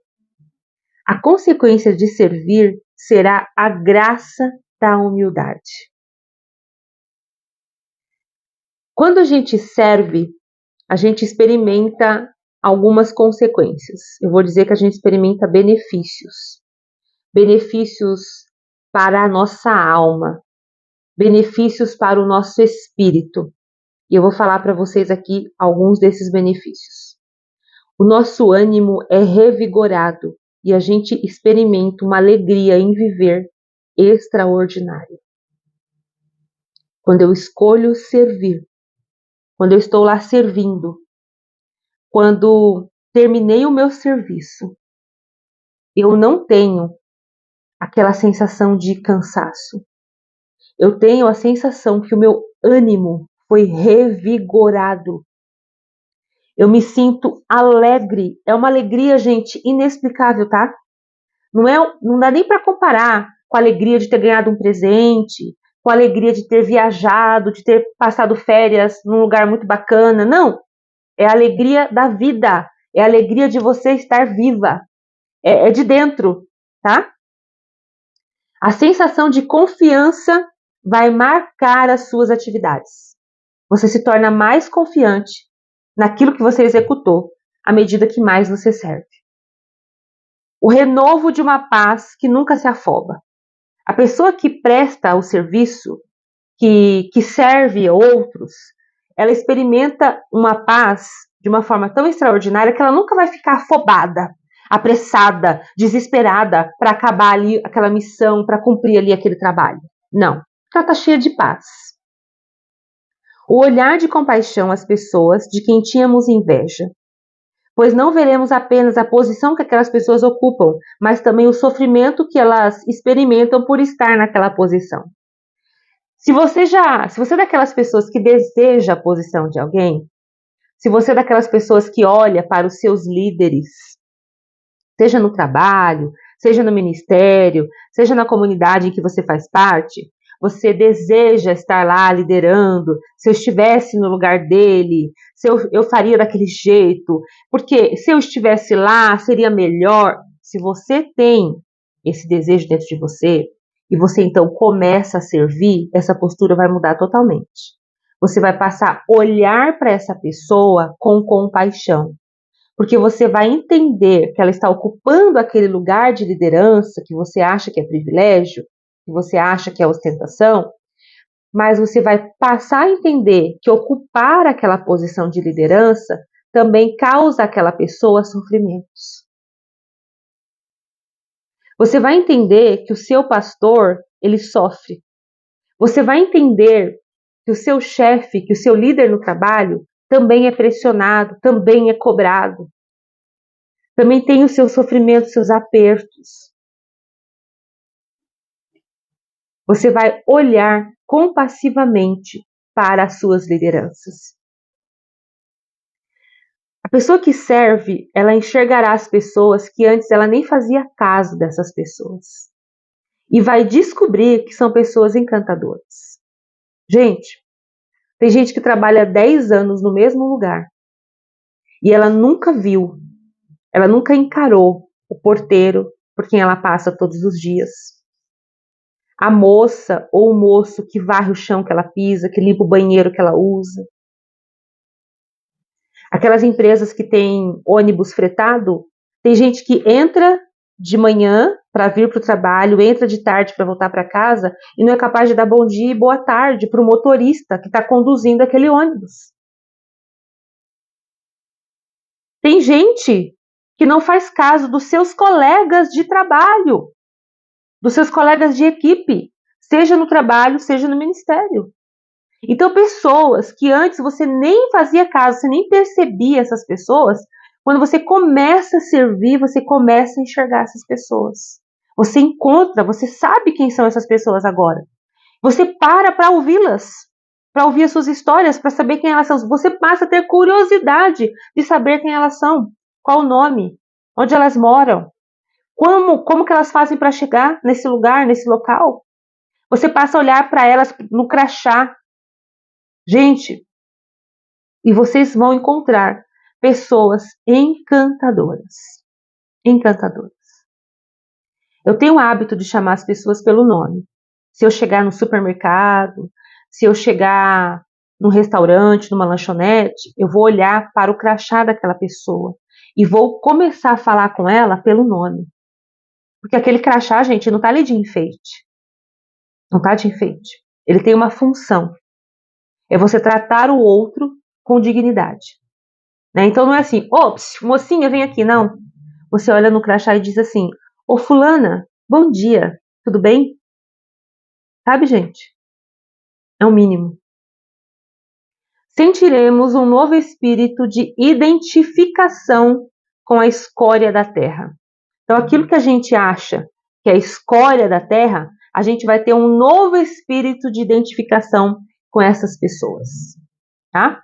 [SPEAKER 1] A consequência de servir será a graça da humildade. Quando a gente serve, a gente experimenta algumas consequências. Eu vou dizer que a gente experimenta benefícios. Benefícios para a nossa alma, benefícios para o nosso espírito. E eu vou falar para vocês aqui alguns desses benefícios. O nosso ânimo é revigorado e a gente experimenta uma alegria em viver extraordinária. Quando eu escolho servir, quando eu estou lá servindo, quando terminei o meu serviço, eu não tenho aquela sensação de cansaço. Eu tenho a sensação que o meu ânimo foi revigorado. Eu me sinto alegre. É uma alegria, gente, inexplicável, tá? Não dá nem para comparar com a alegria de ter ganhado um presente, com a alegria de ter viajado, de ter passado férias num lugar muito bacana. Não. É a alegria da vida. É a alegria de você estar viva. É de dentro, tá? A sensação de confiança vai marcar as suas atividades. Você se torna mais confiante naquilo que você executou à medida que mais você serve. O renovo de uma paz que nunca se afoba. A pessoa que presta o serviço, que serve outros, ela experimenta uma paz de uma forma tão extraordinária que ela nunca vai ficar afobada, apressada, desesperada para acabar ali aquela missão, para cumprir ali aquele trabalho. Não, ela está cheia de paz. O olhar de compaixão às pessoas de quem tínhamos inveja, pois não veremos apenas a posição que aquelas pessoas ocupam, mas também o sofrimento que elas experimentam por estar naquela posição. Se você é daquelas pessoas que deseja a posição de alguém, se você é daquelas pessoas que olha para os seus líderes, seja no trabalho, seja no ministério, seja na comunidade em que você faz parte, você deseja estar lá liderando, se eu estivesse no lugar dele, eu faria daquele jeito, porque se eu estivesse lá, seria melhor. Se você tem esse desejo dentro de você, e você então começa a servir, essa postura vai mudar totalmente. Você vai passar a olhar para essa pessoa com compaixão, porque você vai entender que ela está ocupando aquele lugar de liderança que você acha que é privilégio, que você acha que é ostentação, mas você vai passar a entender que ocupar aquela posição de liderança também causa àquela pessoa sofrimentos. Você vai entender que o seu pastor, ele sofre. Você vai entender que o seu chefe, que o seu líder no trabalho também é pressionado, também é cobrado. Também tem os seus sofrimentos, seus apertos. Você vai olhar compassivamente para as suas lideranças. A pessoa que serve, ela enxergará as pessoas que antes ela nem fazia caso dessas pessoas. E vai descobrir que são pessoas encantadoras. Gente, tem gente que trabalha 10 anos no mesmo lugar e ela nunca viu, ela nunca encarou o porteiro por quem ela passa todos os dias. A moça ou o moço que varre o chão que ela pisa, que limpa o banheiro que ela usa. Aquelas empresas que têm ônibus fretado, tem gente que entra de manhã para vir para o trabalho, entra de tarde para voltar para casa e não é capaz de dar bom dia e boa tarde para o motorista que está conduzindo aquele ônibus. Tem gente que não faz caso dos seus colegas de trabalho, dos seus colegas de equipe, seja no trabalho, seja no ministério. Então, pessoas que antes você nem fazia caso, você nem percebia essas pessoas, quando você começa a servir, você começa a enxergar essas pessoas. Você encontra, você sabe quem são essas pessoas agora. Você para ouvi-las, para ouvir as suas histórias, para saber quem elas são. Você passa a ter curiosidade de saber quem elas são, qual o nome, onde elas moram, como que elas fazem para chegar nesse lugar, nesse local. Você passa a olhar para elas no crachá. Gente, e vocês vão encontrar pessoas encantadoras. Encantadoras. Eu tenho o hábito de chamar as pessoas pelo nome. Se eu chegar no supermercado, se eu chegar num restaurante, numa lanchonete, eu vou olhar para o crachá daquela pessoa e vou começar a falar com ela pelo nome. Porque aquele crachá, gente, não está ali de enfeite. Não está de enfeite. Ele tem uma função. É você tratar o outro com dignidade. Né? Então não é assim, mocinha, vem aqui, não. Você olha no crachá e diz assim, ô fulana, bom dia, tudo bem? Sabe, gente? É o mínimo. Sentiremos um novo espírito de identificação com a escória da terra. Então, aquilo que a gente acha que é a escória da terra, a gente vai ter um novo espírito de identificação com essas pessoas. Tá?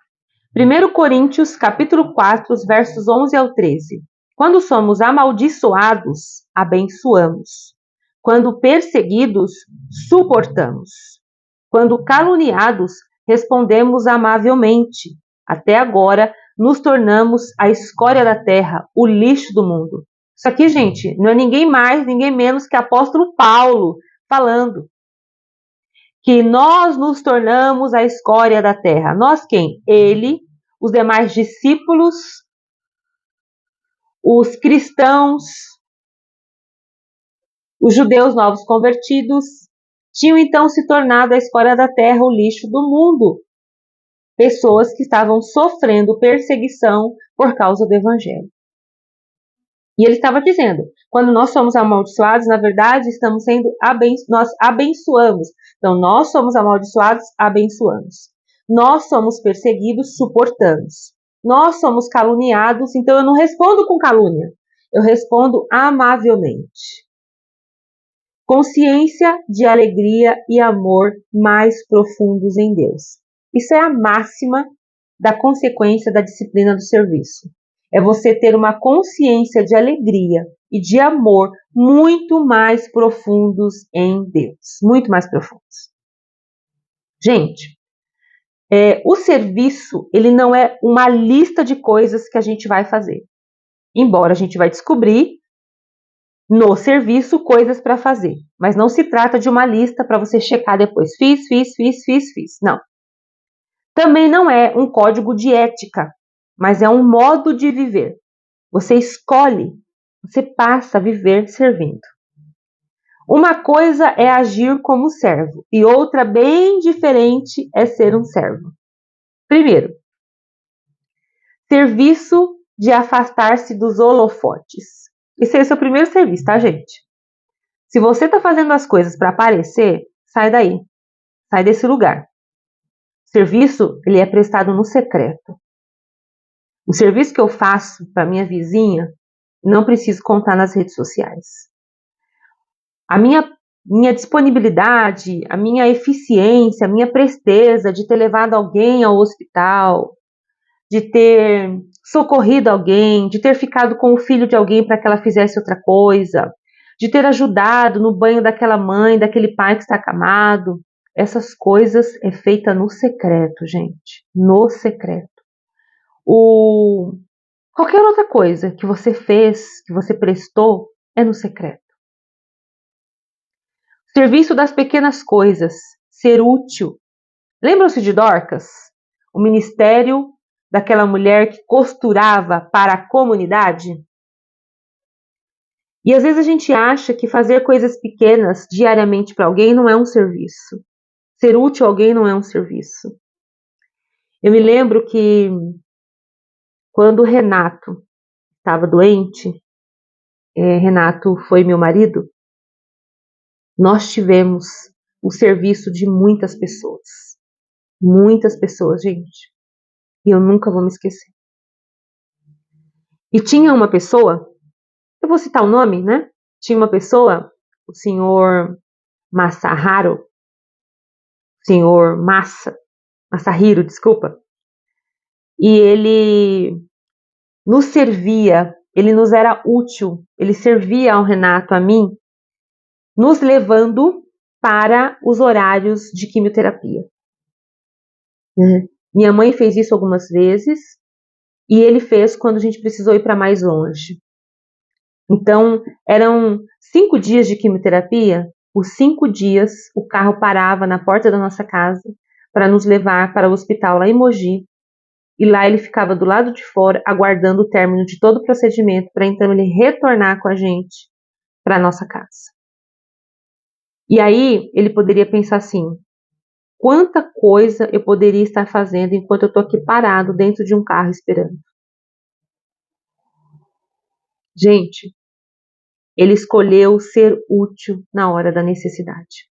[SPEAKER 1] 1 Coríntios, capítulo 4, versos 11 ao 13. Quando somos amaldiçoados, abençoamos. Quando perseguidos, suportamos. Quando caluniados, respondemos amavelmente. Até agora, nos tornamos a escória da terra, o lixo do mundo. Isso aqui, gente, não é ninguém mais, ninguém menos que apóstolo Paulo falando. Que nós nos tornamos a escória da terra. Nós quem? Ele, os demais discípulos, os cristãos, os judeus novos convertidos, tinham então se tornado a escória da terra, o lixo do mundo. Pessoas que estavam sofrendo perseguição por causa do evangelho. E ele estava dizendo, quando nós somos amaldiçoados, na verdade, nós abençoamos. Então, nós somos amaldiçoados, abençoamos. Nós somos perseguidos, suportamos. Nós somos caluniados, então eu não respondo com calúnia. Eu respondo amavelmente. Consciência de alegria e amor mais profundos em Deus. Isso é a máxima da consequência da disciplina do serviço. É você ter uma consciência de alegria e de amor muito mais profundos em Deus. Muito mais profundos. Gente, o serviço, ele não é uma lista de coisas que a gente vai fazer. Embora a gente vai descobrir no serviço coisas para fazer. Mas não se trata de uma lista para você checar depois. Fiz. Não. Também não é um código de ética, mas é um modo de viver. Você escolhe, você passa a viver servindo. Uma coisa é agir como servo e outra bem diferente é ser um servo. Primeiro, serviço de afastar-se dos holofotes. Esse é o seu primeiro serviço, tá, gente? Se você está fazendo as coisas para aparecer, sai daí. Sai desse lugar. O serviço, ele é prestado no secreto. O serviço que eu faço para minha vizinha, não preciso contar nas redes sociais. A minha disponibilidade, a minha eficiência, a minha presteza de ter levado alguém ao hospital, de ter socorrido alguém, de ter ficado com o filho de alguém para que ela fizesse outra coisa, de ter ajudado no banho daquela mãe, daquele pai que está acamado. Essas coisas é feita no secreto, gente. No secreto. Qualquer outra coisa que você fez, que você prestou, é no secreto. Serviço das pequenas coisas. Ser útil. Lembram-se de Dorcas? O ministério daquela mulher que costurava para a comunidade? E às vezes a gente acha que fazer coisas pequenas diariamente para alguém não é um serviço. Ser útil a alguém não é um serviço. Eu me lembro que quando o Renato estava doente, Renato foi meu marido, nós tivemos o serviço de muitas pessoas. Muitas pessoas, gente. E eu nunca vou me esquecer. E tinha uma pessoa, eu vou citar o nome, né? Tinha uma pessoa, o senhor Masahiro, Masahiro, desculpa. E ele nos servia, ele nos era útil, ele servia ao Renato, a mim, nos levando para os horários de quimioterapia. Minha mãe fez isso algumas vezes e ele fez quando a gente precisou ir para mais longe. Então, eram 5 dias de quimioterapia. Os 5 dias, o carro parava na porta da nossa casa para nos levar para o hospital lá em Mogi. E lá ele ficava do lado de fora, aguardando o término de todo o procedimento, para então ele retornar com a gente para a nossa casa. E aí, ele poderia pensar assim, quanta coisa eu poderia estar fazendo enquanto eu estou aqui parado dentro de um carro esperando. Gente, ele escolheu ser útil na hora da necessidade.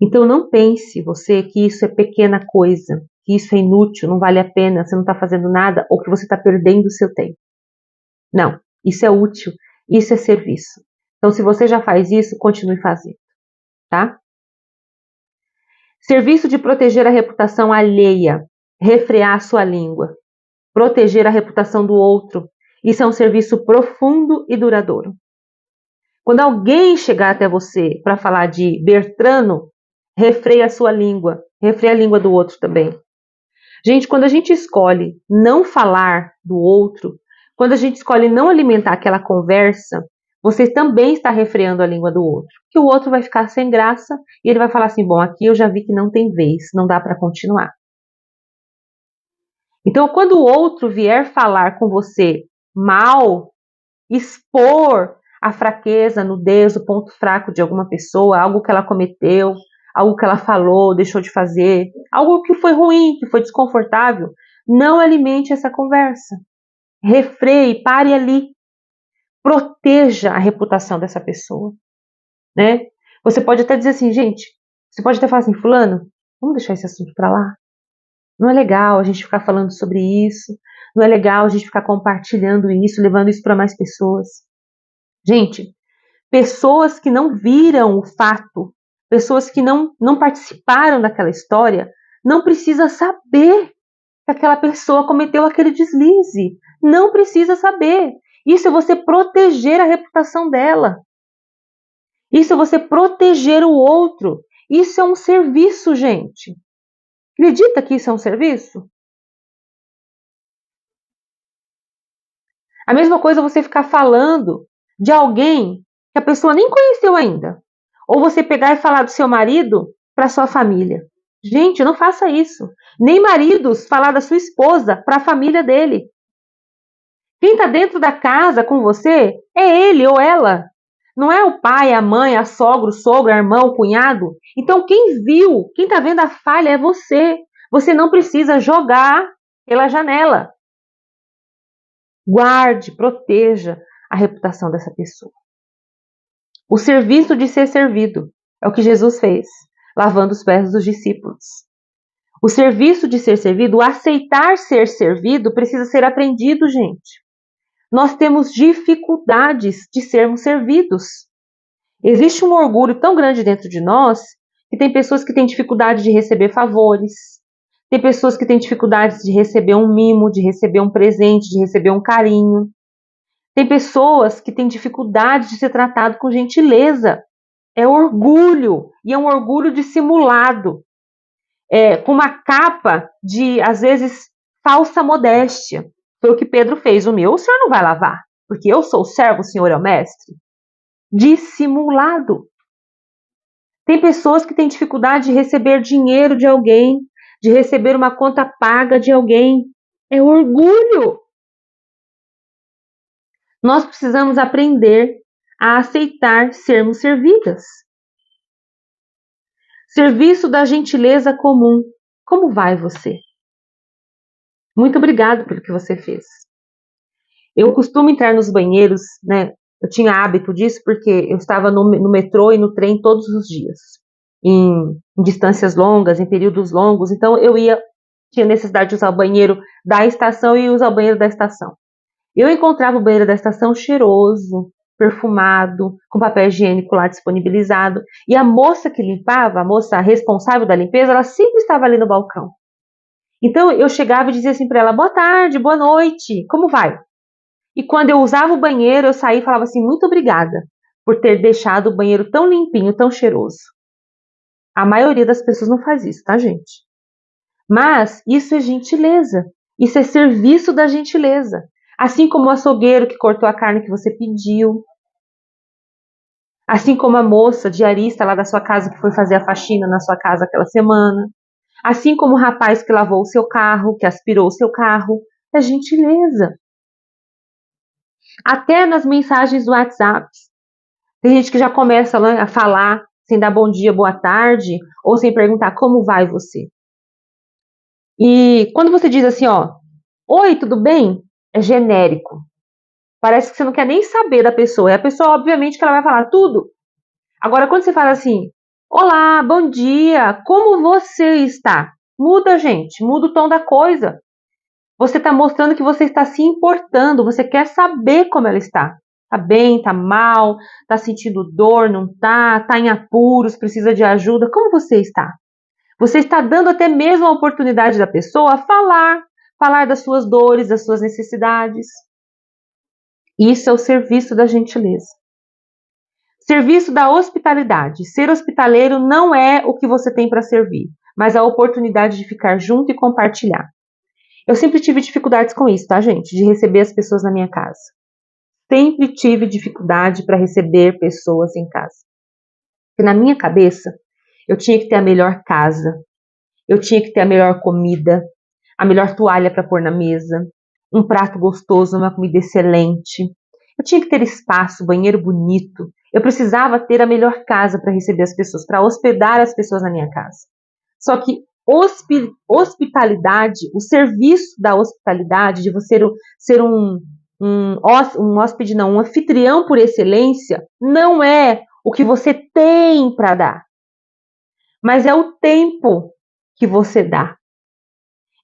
[SPEAKER 1] Então não pense você que isso é pequena coisa, que isso é inútil, não vale a pena, você não está fazendo nada ou que você está perdendo o seu tempo. Não, isso é útil, isso é serviço. Então se você já faz isso, continue fazendo, tá? Serviço de proteger a reputação alheia, refrear a sua língua, proteger a reputação do outro. Isso é um serviço profundo e duradouro. Quando alguém chegar até você para falar de Bertrano, refreia a sua língua, refreia a língua do outro também. Gente, quando a gente escolhe não falar do outro, quando a gente escolhe não alimentar aquela conversa, você também está refreando a língua do outro. Que o outro vai ficar sem graça e ele vai falar assim, bom, aqui eu já vi que não tem vez, não dá para continuar. Então, quando o outro vier falar com você mal, expor a fraqueza, a nudez, o ponto fraco de alguma pessoa, algo que ela cometeu, algo que ela falou, deixou de fazer, algo que foi ruim, que foi desconfortável, não alimente essa conversa. Refreie, pare ali. Proteja a reputação dessa pessoa, né? Você pode até dizer assim, gente, você pode até falar assim, fulano, vamos deixar esse assunto para lá? Não é legal a gente ficar falando sobre isso, não é legal a gente ficar compartilhando isso, levando isso para mais pessoas. Gente, pessoas que não viram o fato, pessoas que não participaram daquela história, não precisa saber que aquela pessoa cometeu aquele deslize. Não precisa saber. Isso é você proteger a reputação dela. Isso é você proteger o outro. Isso é um serviço, gente. Acredita que isso é um serviço? A mesma coisa você ficar falando de alguém que a pessoa nem conheceu ainda. Ou você pegar e falar do seu marido para sua família. Gente, não faça isso. Nem maridos falar da sua esposa para a família dele. Quem está dentro da casa com você é ele ou ela. Não é o pai, a mãe, a sogra, o sogro, a irmã, o cunhado. Então quem viu, quem está vendo a falha é você. Você não precisa jogar pela janela. Guarde, proteja a reputação dessa pessoa. O serviço de ser servido é o que Jesus fez, lavando os pés dos discípulos. O serviço de ser servido, o aceitar ser servido, precisa ser aprendido, gente. Nós temos dificuldades de sermos servidos. Existe um orgulho tão grande dentro de nós que tem pessoas que têm dificuldade de receber favores, tem pessoas que têm dificuldade de receber um mimo, de receber um presente, de receber um carinho. Tem pessoas que têm dificuldade de ser tratado com gentileza. É orgulho, e é um orgulho dissimulado, com uma capa de, às vezes, falsa modéstia. Foi o que Pedro fez. O meu, o senhor não vai lavar, porque eu sou o servo, o senhor é o mestre. Dissimulado. Tem pessoas que têm dificuldade de receber dinheiro de alguém, de receber uma conta paga de alguém. É orgulho. Nós precisamos aprender a aceitar sermos servidas. Serviço da gentileza comum. Como vai você? Muito obrigado pelo que você fez. Eu costumo entrar nos banheiros, né? Eu tinha hábito disso porque eu estava no metrô e no trem todos os dias, em distâncias longas, em períodos longos. Então eu tinha necessidade de usar o banheiro da estação e usar o banheiro da estação. Eu encontrava o banheiro da estação cheiroso, perfumado, com papel higiênico lá disponibilizado. E a moça que limpava, a moça responsável da limpeza, ela sempre estava ali no balcão. Então eu chegava e dizia assim para ela: boa tarde, boa noite, como vai? E quando eu usava o banheiro, eu saía e falava assim: muito obrigada por ter deixado o banheiro tão limpinho, tão cheiroso. A maioria das pessoas não faz isso, tá, gente? Mas isso é gentileza. Isso é serviço da gentileza. Assim como o açougueiro que cortou a carne que você pediu. Assim como a moça diarista lá da sua casa que foi fazer a faxina na sua casa aquela semana. Assim como o rapaz que lavou o seu carro, que aspirou o seu carro. É gentileza. Até nas mensagens do WhatsApp. Tem gente que já começa, né, a falar sem dar bom dia, boa tarde, ou sem perguntar como vai você. E quando você diz assim, ó, oi, tudo bem? É genérico. Parece que você não quer nem saber da pessoa. E a pessoa, obviamente, que ela vai falar tudo. Agora, quando você fala assim, olá, bom dia, como você está? Muda, gente, muda o tom da coisa. Você está mostrando que você está se importando, você quer saber como ela está. Tá bem, tá mal, tá sentindo dor, não tá em apuros, precisa de ajuda. Como você está? Você está dando até mesmo a oportunidade da pessoa falar das suas dores, das suas necessidades. Isso é o serviço da gentileza. Serviço da hospitalidade. Ser hospitaleiro não é o que você tem para servir, mas a oportunidade de ficar junto e compartilhar. Eu sempre tive dificuldades com isso, tá, gente? De receber as pessoas na minha casa. Sempre tive dificuldade para receber pessoas em casa. Porque na minha cabeça, eu tinha que ter a melhor casa, eu tinha que ter a melhor comida, a melhor toalha para pôr na mesa, um prato gostoso, uma comida excelente. Eu tinha que ter espaço, banheiro bonito. Eu precisava ter a melhor casa para receber as pessoas, para hospedar as pessoas na minha casa. Só que hospitalidade, o serviço da hospitalidade, de você ser um hóspede, não, um anfitrião por excelência, não é o que você tem para dar, mas é o tempo que você dá.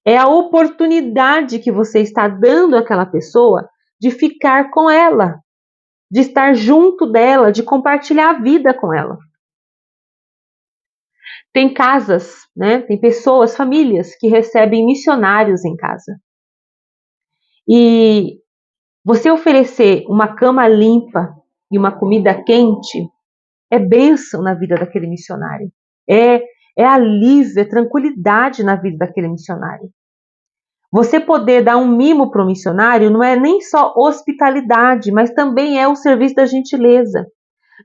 [SPEAKER 1] É a oportunidade que você está dando àquela pessoa de ficar com ela, de estar junto dela, de compartilhar a vida com ela. Tem casas, né? Tem pessoas, famílias que recebem missionários em casa. E você oferecer uma cama limpa e uma comida quente é bênção na vida daquele missionário. É alívio, é tranquilidade na vida daquele missionário. Você poder dar um mimo para o missionário não é nem só hospitalidade, mas também é o serviço da gentileza.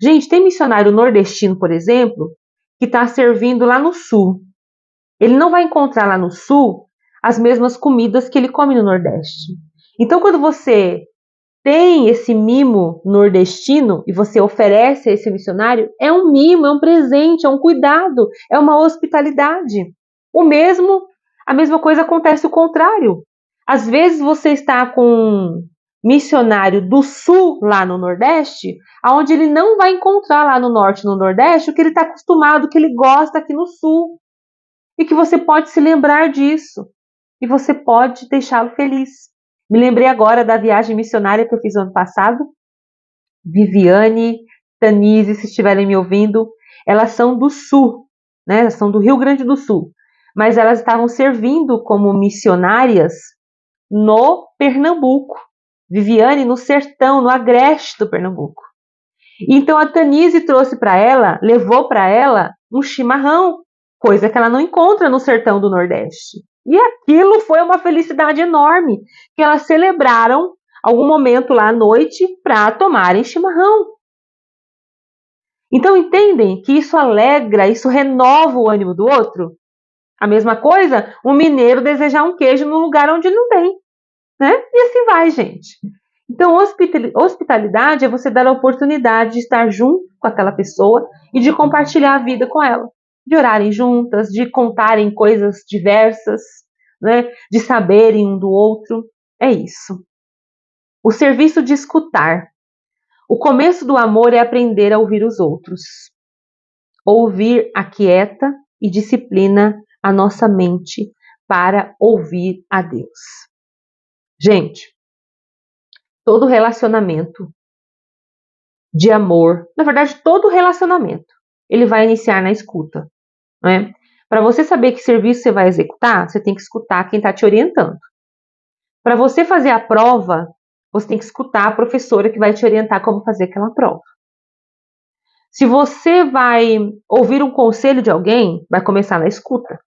[SPEAKER 1] Gente, tem missionário nordestino, por exemplo, que está servindo lá no sul. Ele não vai encontrar lá no sul as mesmas comidas que ele come no Nordeste. Então, quando você tem esse mimo nordestino e você oferece a esse missionário, é um mimo, é um presente, é um cuidado, é uma hospitalidade. A mesma coisa acontece o contrário. Às vezes você está com missionário do sul lá no Nordeste, aonde ele não vai encontrar lá no Norte e no Nordeste o que ele está acostumado, o que ele gosta aqui no Sul. E que você pode se lembrar disso. E você pode deixá-lo feliz. Me lembrei agora da viagem missionária que eu fiz no ano passado. Viviane, Tanise, se estiverem me ouvindo, elas são do Sul, né? Elas são do Rio Grande do Sul. Mas elas estavam servindo como missionárias no Pernambuco. Viviane no sertão, no agreste do Pernambuco. Então a Tanise trouxe para ela, levou para ela um chimarrão, coisa que ela não encontra no sertão do Nordeste. E aquilo foi uma felicidade enorme, que elas celebraram algum momento lá à noite para tomarem chimarrão. Então entendem que isso alegra, isso renova o ânimo do outro? A mesma coisa, um mineiro desejar um queijo no lugar onde não tem, né? E assim vai, gente. Então, hospitalidade é você dar a oportunidade de estar junto com aquela pessoa e de compartilhar a vida com ela. De orarem juntas, de contarem coisas diversas, né? De saberem um do outro. É isso. O serviço de escutar. O começo do amor é aprender a ouvir os outros. Ouvir aquieta e disciplina a nossa mente para ouvir a Deus. Gente, todo relacionamento de amor, na verdade, todo relacionamento, ele vai iniciar na escuta, né? Para você saber que serviço você vai executar, você tem que escutar quem está te orientando. Para você fazer a prova, você tem que escutar a professora que vai te orientar como fazer aquela prova. Se você vai ouvir um conselho de alguém, vai começar na escuta.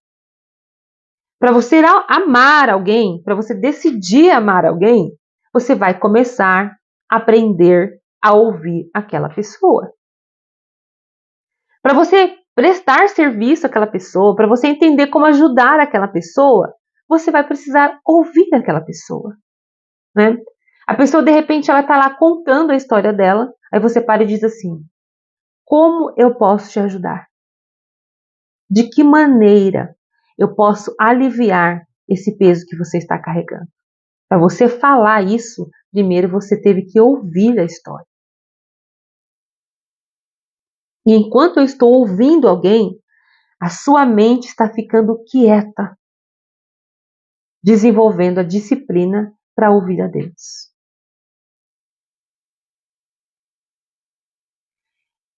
[SPEAKER 1] Para você amar alguém, para você decidir amar alguém, você vai começar a aprender a ouvir aquela pessoa. Para você prestar serviço àquela pessoa, para você entender como ajudar aquela pessoa, você vai precisar ouvir aquela pessoa, né? A pessoa, de repente, ela está lá contando a história dela, aí você para e diz assim: como eu posso te ajudar? De que maneira eu posso aliviar esse peso que você está carregando? Para você falar isso, primeiro você teve que ouvir a história. E enquanto eu estou ouvindo alguém, a sua mente está ficando quieta, desenvolvendo a disciplina para ouvir a Deus.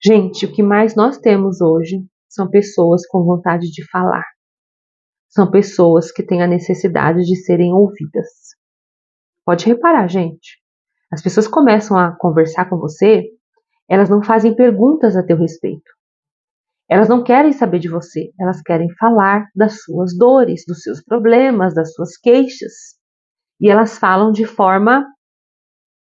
[SPEAKER 1] Gente, o que mais nós temos hoje são pessoas com vontade de falar. São pessoas que têm a necessidade de serem ouvidas. Pode reparar, gente. As pessoas começam a conversar com você, elas não fazem perguntas a teu respeito. Elas não querem saber de você, elas querem falar das suas dores, dos seus problemas, das suas queixas. E elas falam de forma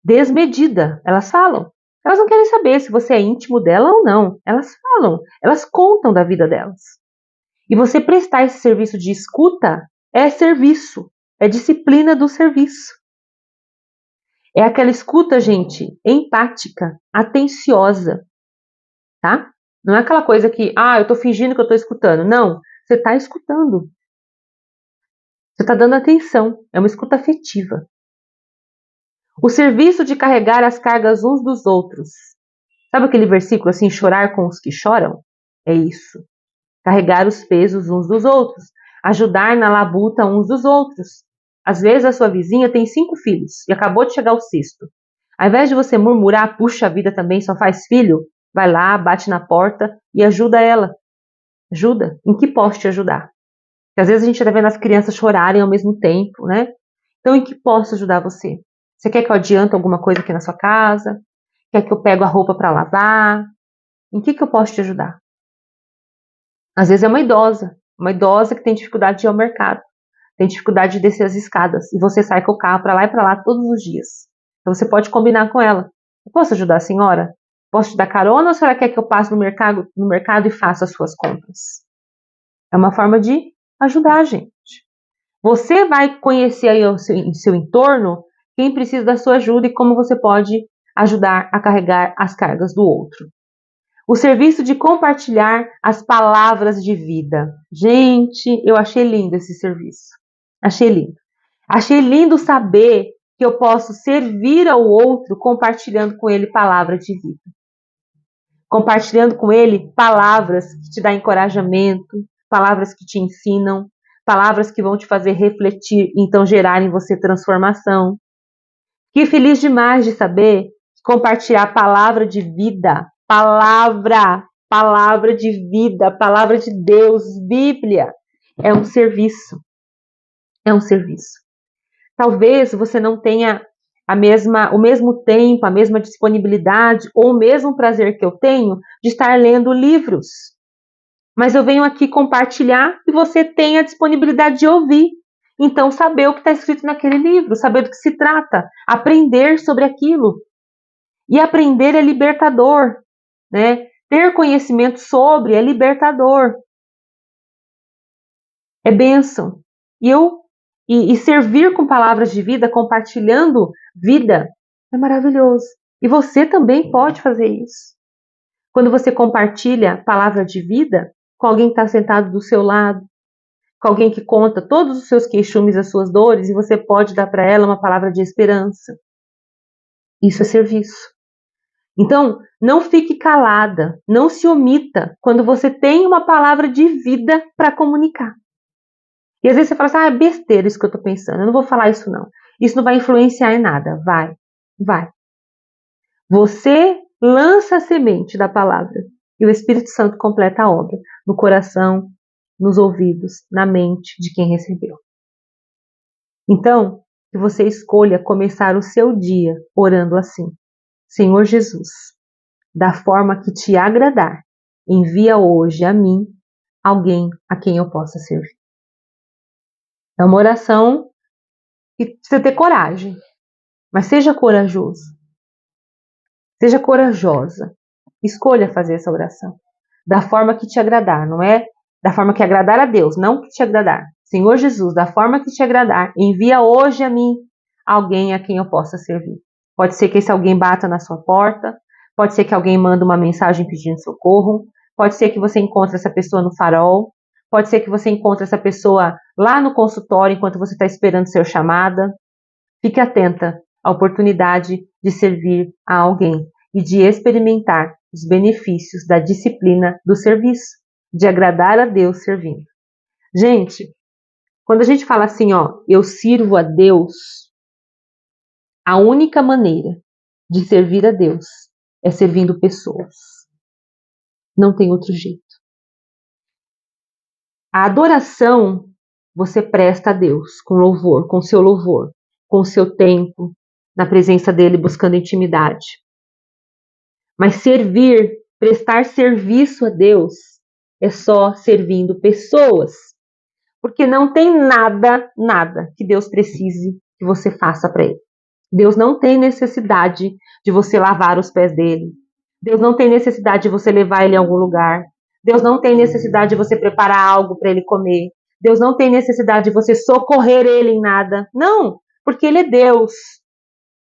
[SPEAKER 1] desmedida. Elas falam. Elas não querem saber se você é íntimo dela ou não. Elas falam, elas contam da vida delas. E você prestar esse serviço de escuta é serviço, é disciplina do serviço. É aquela escuta, gente, empática, atenciosa, tá? Não é aquela coisa que, eu tô fingindo que eu tô escutando. Não, você tá escutando. Você tá dando atenção, é uma escuta afetiva. O serviço de carregar as cargas uns dos outros. Sabe aquele versículo assim, chorar com os que choram? É isso. Carregar os pesos uns dos outros. Ajudar na labuta uns dos outros. Às vezes a sua vizinha tem 5 filhos e acabou de chegar o 6º. Ao invés de você murmurar, puxa, a vida também só faz filho, vai lá, bate na porta e ajuda ela. Ajuda. Em que posso te ajudar? Porque às vezes a gente está vendo as crianças chorarem ao mesmo tempo, né? Então, em que posso ajudar você? Você quer que eu adiante alguma coisa aqui na sua casa? Quer que eu pego a roupa para lavar? Em que eu posso te ajudar? Às vezes é uma idosa que tem dificuldade de ir ao mercado, tem dificuldade de descer as escadas, e você sai com o carro para lá e para lá todos os dias. Então você pode combinar com ela. Eu posso ajudar a senhora? Posso te dar carona ou a senhora quer que eu passe no mercado e faça as suas compras? É uma forma de ajudar a gente. Você vai conhecer aí em seu entorno quem precisa da sua ajuda e como você pode ajudar a carregar as cargas do outro. O serviço de compartilhar as palavras de vida. Gente, eu achei lindo esse serviço. Achei lindo. Achei lindo saber que eu posso servir ao outro compartilhando com ele palavra de vida. Compartilhando com ele palavras que te dão encorajamento, palavras que te ensinam, palavras que vão te fazer refletir, então gerar em você transformação. Fiquei feliz demais de saber que compartilhar palavra de vida, palavra de vida, palavra de Deus, Bíblia, é um serviço. É um serviço. Talvez você não tenha o mesmo tempo, a mesma disponibilidade ou o mesmo prazer que eu tenho de estar lendo livros. Mas eu venho aqui compartilhar e você tem a disponibilidade de ouvir. Então, saber o que está escrito naquele livro, saber do que se trata, aprender sobre aquilo. E aprender é libertador, né? Ter conhecimento sobre é libertador. É bênção. E servir com palavras de vida, compartilhando vida, é maravilhoso. E você também pode fazer isso. Quando você compartilha palavra de vida com alguém que está sentado do seu lado, com alguém que conta todos os seus queixumes, as suas dores, e você pode dar para ela uma palavra de esperança. Isso é serviço. Então, não fique calada, não se omita quando você tem uma palavra de vida para comunicar. E às vezes você fala assim, é besteira isso que eu estou pensando, eu não vou falar isso não. Isso não vai influenciar em nada. Vai. Você lança a semente da palavra e o Espírito Santo completa a obra no coração, nos ouvidos, na mente de quem recebeu. Então, que você escolha começar o seu dia orando assim. Senhor Jesus, da forma que te agradar, envia hoje a mim alguém a quem eu possa servir. É uma oração que precisa ter coragem, mas seja corajoso. Seja corajosa. Escolha fazer essa oração da forma que te agradar, não é da forma que agradar a Deus, não que te agradar. Senhor Jesus, da forma que te agradar, envia hoje a mim alguém a quem eu possa servir. Pode ser que esse alguém bata na sua porta, pode ser que alguém manda uma mensagem pedindo socorro, pode ser que você encontre essa pessoa no farol, pode ser que você encontre essa pessoa lá no consultório enquanto você está esperando ser chamada. Fique atenta à oportunidade de servir a alguém e de experimentar os benefícios da disciplina do serviço, de agradar a Deus servindo. Gente, quando a gente fala assim, eu sirvo a Deus, a única maneira de servir a Deus é servindo pessoas. Não tem outro jeito. A adoração você presta a Deus com louvor, com seu louvor, com o seu tempo, na presença dele, buscando intimidade. Mas servir, prestar serviço a Deus, é só servindo pessoas. Porque não tem nada que Deus precise que você faça para ele. Deus não tem necessidade de você lavar os pés dele. Deus não tem necessidade de você levar ele a algum lugar. Deus não tem necessidade de você preparar algo para ele comer. Deus não tem necessidade de você socorrer ele em nada. Não, porque ele é Deus.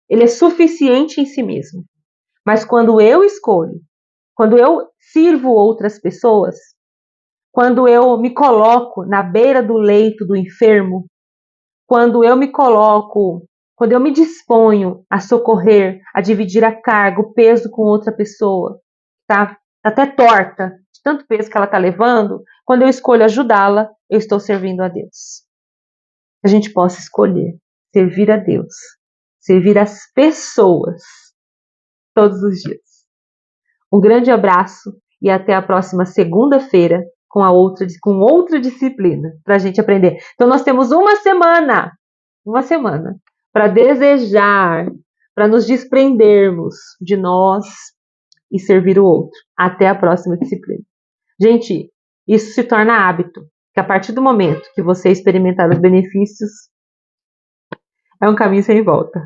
[SPEAKER 1] Ele é suficiente em si mesmo. Mas quando eu escolho, quando eu sirvo outras pessoas, quando eu me coloco na beira do leito do enfermo, quando eu me disponho a socorrer, a dividir a carga, o peso com outra pessoa, tá até torta, de tanto peso que ela está levando, quando eu escolho ajudá-la, eu estou servindo a Deus. A gente possa escolher servir a Deus, servir as pessoas todos os dias. Um grande abraço e até a próxima segunda-feira com outra disciplina para a gente aprender. Então nós temos uma semana para desejar, para nos desprendermos de nós e servir o outro. Até a próxima disciplina. Gente, isso se torna hábito, que a partir do momento que você experimentar os benefícios, é um caminho sem volta.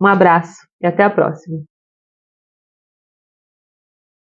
[SPEAKER 1] Um abraço e até a próxima.